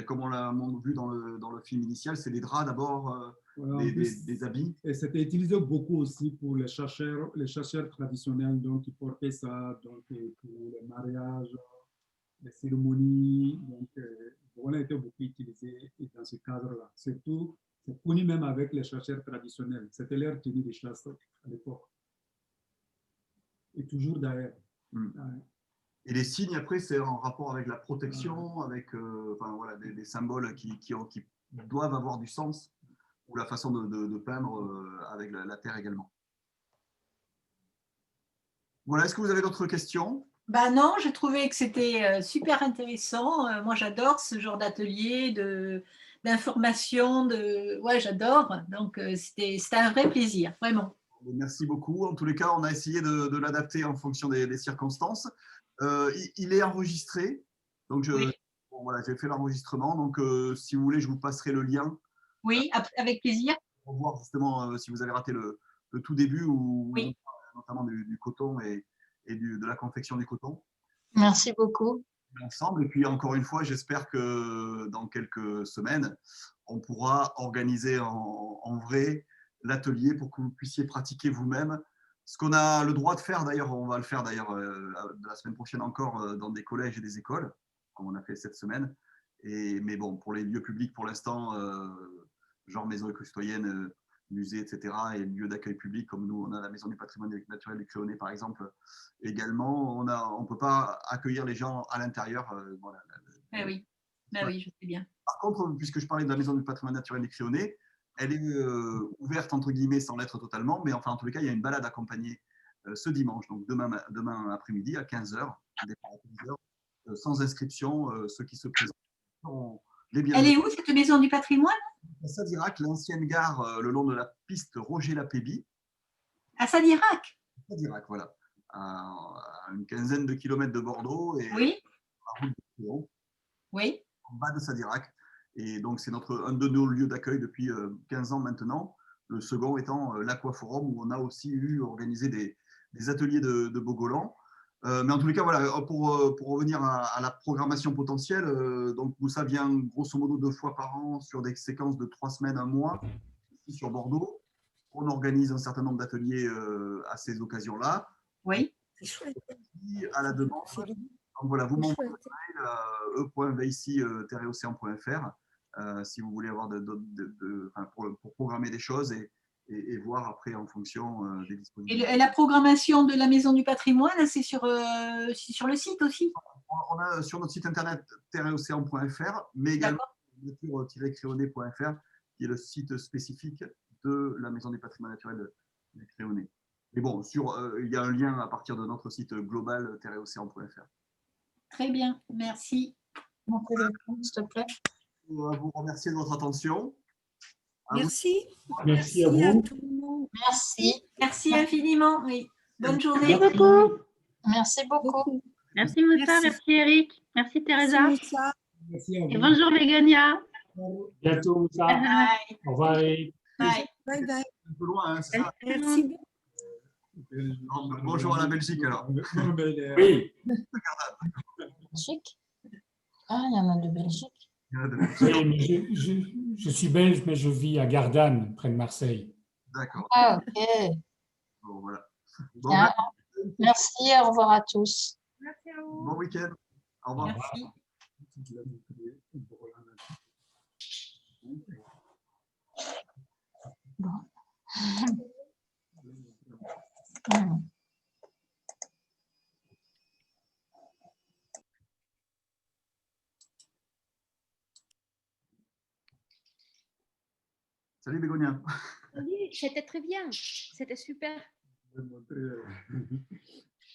Comme on l'a vu dans le film initial, c'est des draps d'abord, voilà, des habits. Et c'était utilisé beaucoup aussi pour les chercheurs traditionnels, donc qui portaient ça donc, pour les mariages, les cérémonies. Donc, voilà, était beaucoup utilisé dans ce cadre-là. Surtout, c'est connu même avec les chercheurs traditionnels. C'était leur tenue de chasse à l'époque. Et toujours d'ailleurs. Et les signes, après, c'est en rapport avec la protection, avec enfin, voilà, des symboles qui doivent avoir du sens, ou la façon de peindre avec la terre également. Voilà, est-ce que vous avez d'autres questions? Ben non, j'ai trouvé que c'était super intéressant. Moi, j'adore ce genre d'atelier, d'information. Ouais, j'adore. Donc, c'était un vrai plaisir, vraiment. Merci beaucoup. En tous les cas, on a essayé de l'adapter en fonction des circonstances. Il est enregistré. Donc, oui. Bon, voilà, j'ai fait l'enregistrement. Donc, si vous voulez, je vous passerai le lien. Oui, avec plaisir. Pour voir justement si vous avez raté le tout début, ou oui. Notamment du coton et de la confection du coton. Merci beaucoup. Ensemble. Et puis, encore une fois, j'espère que dans quelques semaines, on pourra organiser en vrai l'atelier pour que vous puissiez pratiquer vous-même. Ce qu'on a le droit de faire, d'ailleurs, on va le faire d'ailleurs la semaine prochaine encore dans des collèges et des écoles, comme on a fait cette semaine. Mais bon, pour les lieux publics, pour l'instant, genre maison éco-citoyenne, musée, etc., et lieux d'accueil public, comme nous, on a la Maison du patrimoine naturel du Créonais, par exemple, également, on ne peut pas accueillir les gens à l'intérieur. Voilà, oui. Oui, je sais bien. Par contre, puisque je parlais de la Maison du patrimoine naturel du Créonais, elle est ouverte, entre guillemets, sans l'être totalement, mais enfin, en tous les cas, il y a une balade accompagnée ce dimanche, donc demain après-midi, à 15h, sans inscription, ceux qui se présentent. Elle est où, cette Maison du patrimoine? À Sadirac, l'ancienne gare le long de la piste Roger-Lapéby. À Sadirac? Sadirac, voilà. À une quinzaine de kilomètres de Bordeaux. Et oui. La route de Cléon, oui. En bas de Sadirac. Et donc, c'est un de nos lieux d'accueil depuis 15 ans maintenant. Le second étant l'Aquaforum, où on a aussi organisé des ateliers de Bogolan. Mais en tous les cas, voilà, pour revenir à la programmation potentielle, donc Moussa vient grosso modo 2 fois par an sur des séquences de 3 semaines, 1 mois, ici sur Bordeaux. On organise un certain nombre d'ateliers à ces occasions-là. Oui. À la demande. Donc voilà, vous m'envoyez un mail à e.veici-océan.fr si vous voulez avoir pour programmer des choses et voir après en fonction des disponibilités. Et la programmation de la Maison du Patrimoine, c'est sur le site aussi? On a sur notre site internet terreocéan.fr, mais également nature-créoné.fr, qui est le site spécifique de la Maison du Patrimoine naturel du Créoné. Mais bon, il y a un lien à partir de notre site global terreocéan.fr. Très bien, merci. Mon téléphone, s'il te plaît. Je vous remercie de votre attention. Merci. Merci à vous. tout le monde. Merci. Merci infiniment. Oui. Bonne journée. Merci beaucoup. Merci beaucoup. Merci Moussa, merci Eric, merci Teresa. Merci, Moussa. Merci à vous. Et bonjour Begania. Bientôt, Moussa. Bye. Au revoir, Eric. Bye. Bye bye. Un peu loin, hein, c'est ça. Merci. Bonjour à la Belgique alors. Oui. Belgique. Ah, il y en a de Belgique. Oui, mais je suis belge, mais je vis à Gardanne, près de Marseille. D'accord. Ah, ok. Bon, voilà. Bon, Bien. Merci, au revoir à tous. bon week-end. Au revoir. Merci. Bon. Salut Bégonia. Oui, c'était très bien. C'était super.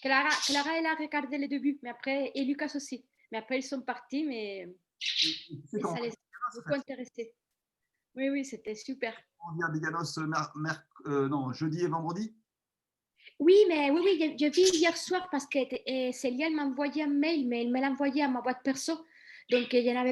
Clara, elle a regardé le début, mais après, et Lucas aussi. Mais après, ils sont partis, mais ça les a beaucoup intéressés. Oui, oui, c'était super. On vient à Biganos jeudi et vendredi. Oui, mais oui, j'ai vu hier soir parce que Célia m'a envoyé un mail, mais elle me l'a envoyé à ma boîte perso. Donc, il y en avait